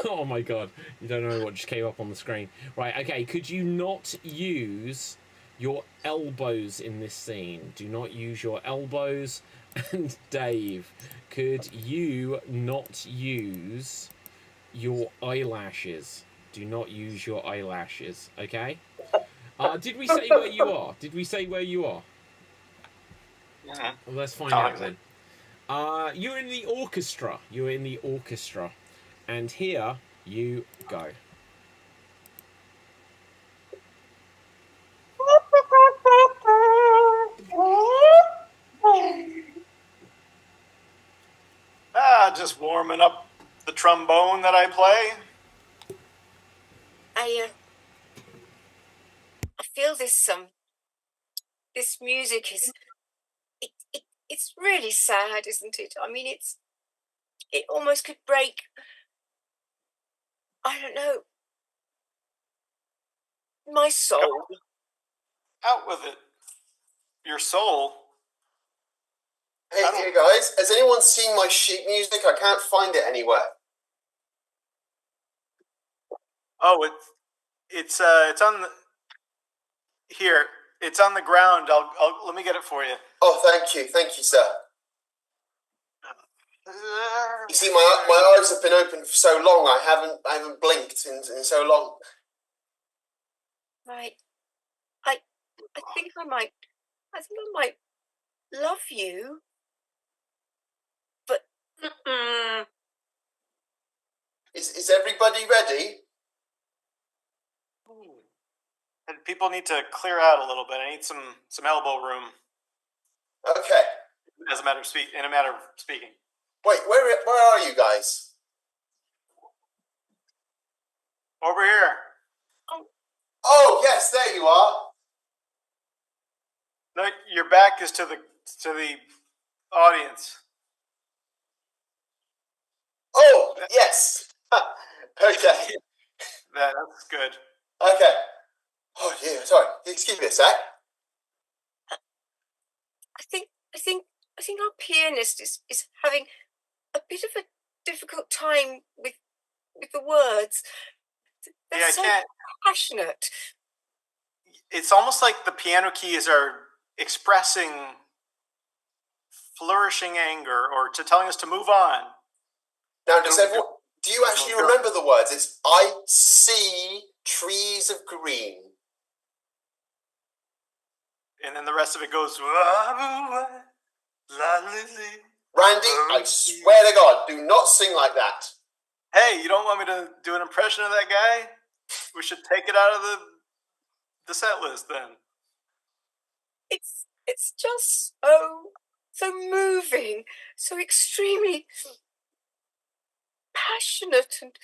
Oh my god, you don't know what just came up on the screen. Right, okay, could you not use your elbows in this scene? Do not use your elbows. And Dave, could you not use your eyelashes? Do not use your eyelashes, okay? Did we say where you are? Did we say where you are? Yeah. Well, let's find out then. You're in the orchestra. You're in the orchestra. And here you go. Just warming up the trombone that I play. I feel this music is it's really sad, isn't it? I mean, it almost could break. I don't know, my soul. Out with it. Your soul. Hey guys, has anyone seen my sheet music? I can't find it anywhere. Oh, it's on the here. It's on the ground. I'll let me get it for you. Oh, thank you, sir. You see, my eyes have been open for so long. I haven't blinked in so long. Right. I think I might love you. But Is everybody ready? And people need to clear out a little bit. I need some elbow room. Okay. In a matter of speaking. Wait, where are you guys? Over here. Oh yes, there you are. No, your back is to the audience. Oh yes. Okay. That's good. Okay. Oh dear, sorry. Excuse me a sec. I think our pianist is having a bit of a difficult time with the words. They're so passionate. It's almost like the piano keys are expressing flourishing anger or telling us to move on. Now, do you actually remember the words? It's I see trees of green. And then the rest of it goes. Randy, I swear to God, do not sing like that. Hey, you don't want me to do an impression of that guy? We should take it out of the set list then. It's just so moving, so extremely passionate, and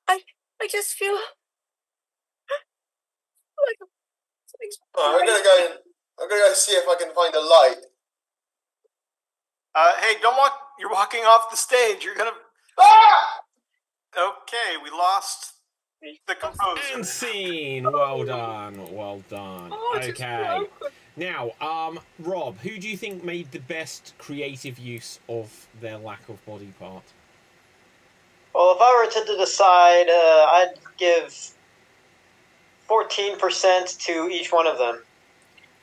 I just feel like something's. Oh, I'm gonna go see if I can find a light. Hey, don't walk. You're walking off the stage. You're gonna. Ah! Okay, we lost the composer. And scene. Well done. Well done. Oh, okay. Now, Rob, who do you think made the best creative use of their lack of body part? Well, if I were to decide, I'd give 14% to each one of them.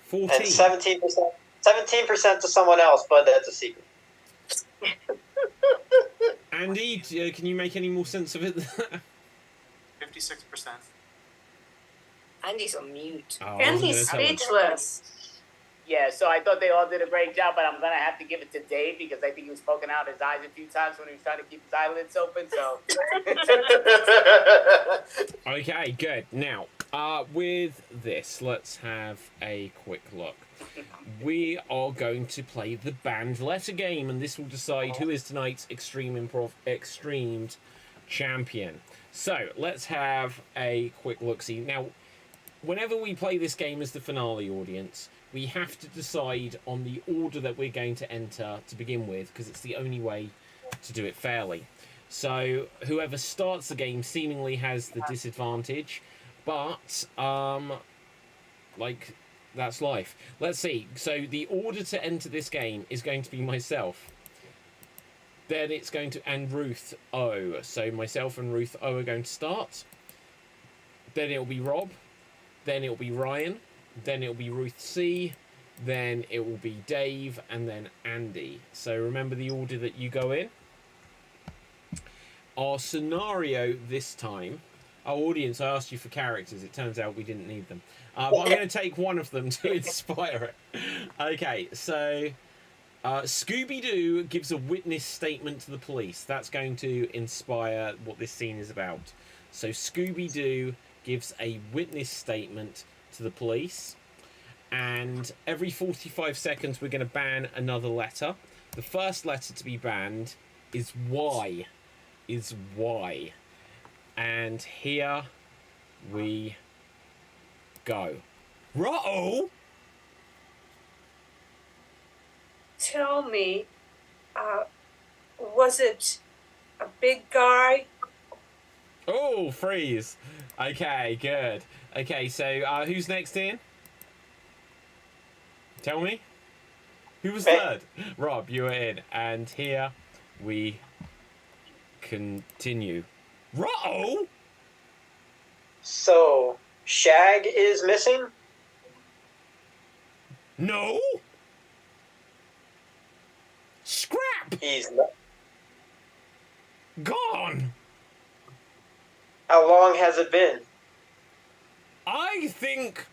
14. And 17% to someone else, but that's a secret. Andy, can you make any more sense of it? 56%. Andy's on mute. Oh, Andy's speechless. Yeah, so I thought they all did a great job, but I'm going to have to give it to Dave because I think he was poking out his eyes a few times when he was trying to keep his eyelids open, so... Okay, good. Now, with this, let's have a quick look. We are going to play the band letter game, and this will decide who is tonight's Extreme Improv Xstreamed champion. So, let's have a quick look-see. Now, whenever we play this game as the finale audience, we have to decide on the order that we're going to enter to begin with, because it's the only way to do it fairly. So whoever starts the game seemingly has the disadvantage, but like that's life. Let's see. So the order to enter this game is going to be myself. Then it's going to and Ruth O. So myself and Ruth O are going to start. Then it'll be Rob. Then it'll be Ryan. Then it'll be Ruth C. Then it will be Dave, and then Andy. So remember the order that you go in. Our scenario this time, our audience, I asked you for characters. It turns out we didn't need them. But I'm going to take one of them to inspire it. Okay, so Scooby-Doo gives a witness statement to the police. That's going to inspire what this scene is about. So Scooby-Doo gives a witness statement to the police. And every 45 seconds, we're going to ban another letter. The first letter to be banned is Y. And here we go. Ruh-oh! Tell me, was it a big guy? Oh, freeze. Okay, good. Okay, so who's next in? Tell me. Who was third? Rob, you were in. And here we continue. Ruh-oh! So, Shag is missing? No! Scrap! He's not. Gone! How long has it been? I think...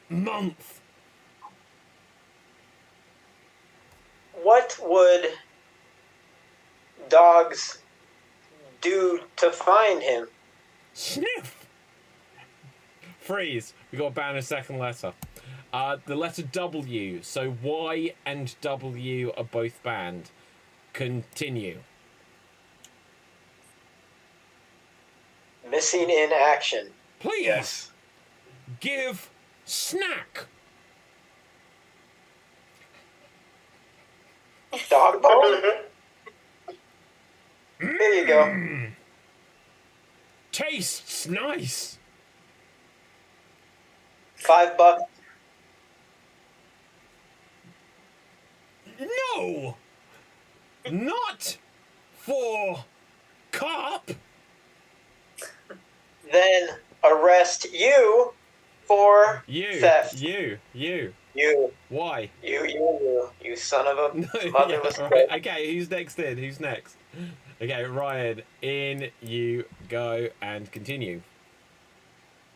month. What would dogs do to find him? Sniff! Freeze. We got to ban a second letter. The letter W. So Y and W are both banned. Continue. Missing in action. Please. Yes. Give snack. Dog bone? Here you go. Tastes nice. $5. No. Not for cop. Then arrest you for theft. You. You. Why? You son of a No, motherless yeah, right. Okay, who's next in? Who's next? Okay, Ryan, in you go and continue.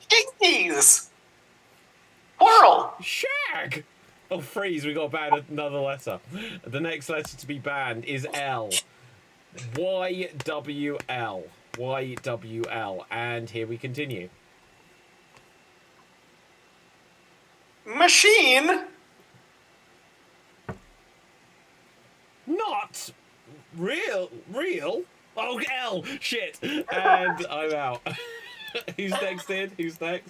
Jeez! Plural! Shag! Oh, freeze, we got to ban another letter. The next letter to be banned is L. YWL. YWL. And here we continue. Machine! Not real. Oh, L. Shit. And I'm out. Who's next in? Who's next?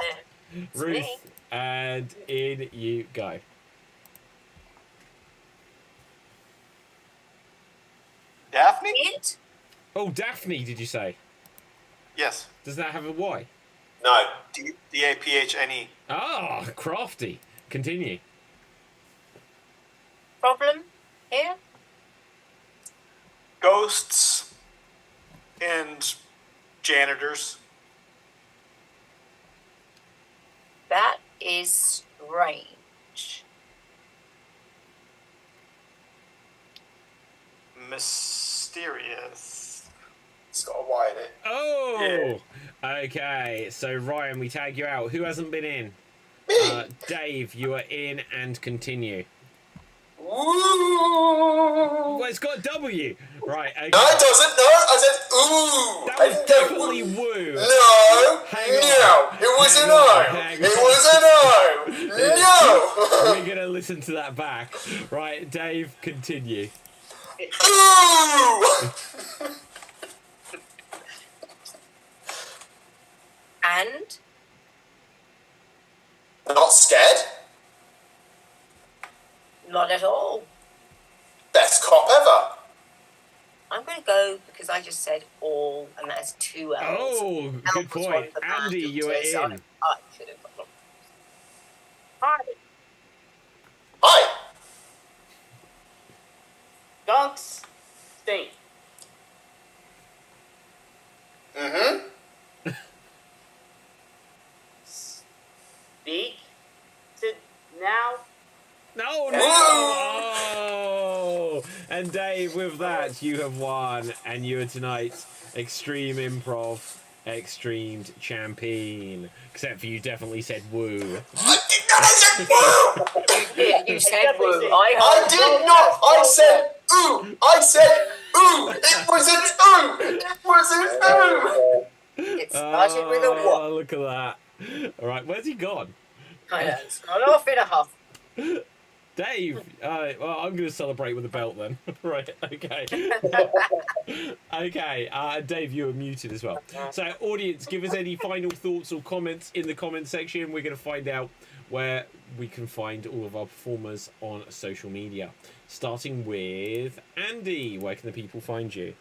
Ruth. And in you go. Daphne? It? Oh, Daphne, did you say? Yes. Does that have a Y? No. D-A-P-H-N-E. Ah, crafty. Continue. Problem here? Ghosts and janitors. That is strange. Mysterious. It's got a Y in it. Oh! Okay, so Ryan, we tag you out. Who hasn't been in? Me! Dave, you are in and continue. Woo! Well, it's got a W. Right, okay. No, it doesn't. No, I said ooh. That I was didn't definitely go, woo. No, Hang on. no, it was Hang an on, O. hang It on. was an O. No. We're going to listen to that back. Right, Dave, continue. Ooh. And Not scared. not at all. Best cop ever. I'm going to go no, because I just said all, and that's 2 L's. Oh, good was point. one of the Andy, bad you are teachers, so in. I should have. Hi. Hi. Dunks stink. Mm-hmm. Speak to now. No, no! Oh! And Dave, with that, you have won, and you are tonight's Extreme Improv Xstreamed champion. Except for you definitely said woo. I did not. I said woo. You said woo. I did not. I said ooh. I said ooh. It was an ooh. It was an ooh. It started with a what? Oh, look at that. All right, where's he gone? I know, it's gone off in a huff. Dave, well, I'm going to celebrate with a belt then. Right, okay. Okay, Dave, you are muted as well. So, audience, give us any final thoughts or comments in the comment section. We're going to find out where we can find all of our performers on social media. Starting with Andy, where can the people find you?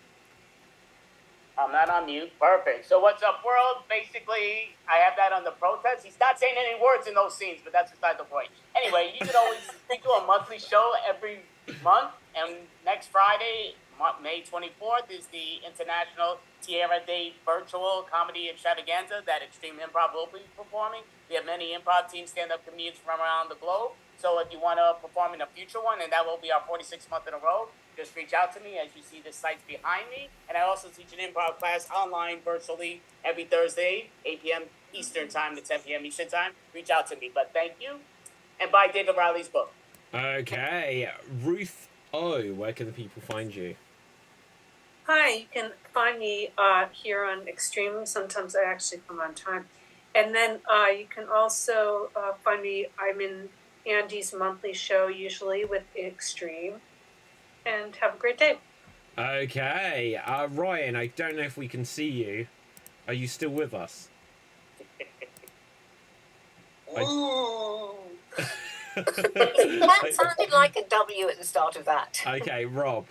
I'm not on mute. Perfect. So what's up, world? Basically, I have that on the protest. He's not saying any words in those scenes, but that's beside the point. Anyway, you can always we do a monthly show every month, and next Friday, May 24th, is the International Tierra Day Virtual Comedy Extravaganza that Extreme Improv will be performing. We have many improv teams, stand-up comedians from around the globe. So if you want to perform in a future one, and that will be our 46th month in a row, just reach out to me. As you see the sites behind me. And I also teach an improv class online virtually every Thursday, 8 p.m. Eastern time to 10 p.m. Eastern time. Reach out to me. But thank you. And buy David Riley's book. Okay, Ruth O, where can the people find you? Hi, you can find me here on Extreme. Sometimes I actually come on time. And then you can also find me, I'm in Andy's monthly show, usually with Extreme. And have a great day. Okay, Ryan, I don't know if we can see you. Are you still with us? Ooh. That sounded like a W at the start of that. Okay, Rob.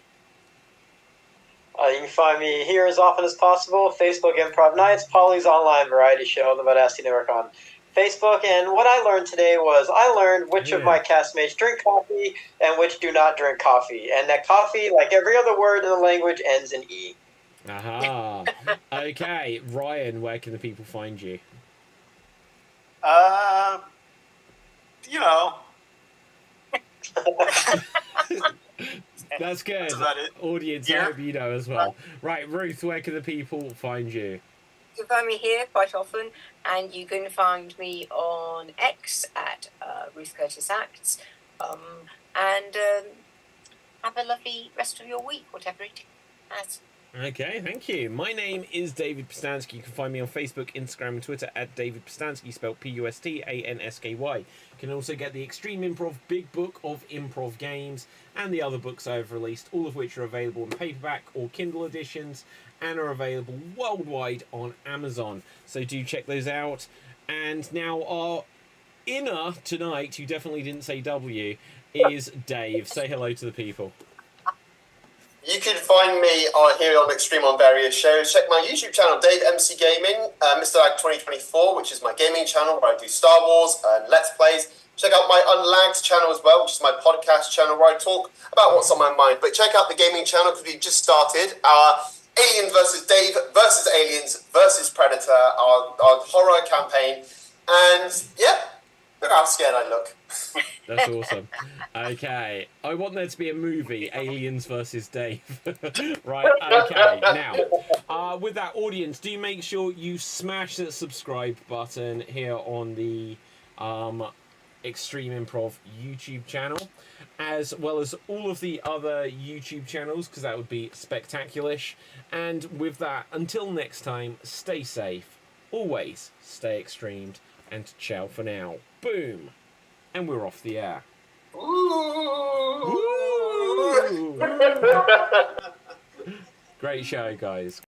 You can find me here as often as possible. Facebook Improv Nights, Polly's online variety show, the Assadie Network on Facebook. And what I learned today was I learned which of my castmates drink coffee and which do not drink coffee. And that coffee, like every other word in the language, ends in E. Aha. Okay, Ryan, where can the people find you? You know. That's good. That's about it. Audience, Yeah. I hope you know as well. Right, Ruth, where can the people find you? You can find me here quite often, and you can find me on X at Ruth Curtis Acts. And have a lovely rest of your week, whatever it is. Okay, thank you. My name is David Pistansky. You can find me on Facebook, Instagram, and Twitter at David Pistansky, spelled Pustansky. You can also get the Extreme Improv Big Book of Improv Games and the other books I've released, all of which are available in paperback or Kindle editions and are available worldwide on Amazon. So do check those out. And now our inner tonight, who definitely didn't say W, is Dave. Say hello to the people. You can find me here on Extreme on various shows. Check my YouTube channel, Dave MC Gaming, Mr. Lag 2024, which is my gaming channel where I do Star Wars and Let's Plays. Check out my Unlagged channel as well, which is my podcast channel where I talk about what's on my mind. But check out the gaming channel because we just started our Alien versus Dave versus Aliens versus Predator, our horror campaign. And yeah, look how scared I look. That's awesome. Okay, I want there to be a movie, Aliens versus Dave. Right, okay, now, with that, audience, do make sure you smash that subscribe button here on the Extreme Improv YouTube channel, as well as all of the other YouTube channels, because that would be spectaculish. And with that, until next time, stay safe, always stay extremed, and ciao for now. Boom! And we're off the air. Ooh. Great show, guys.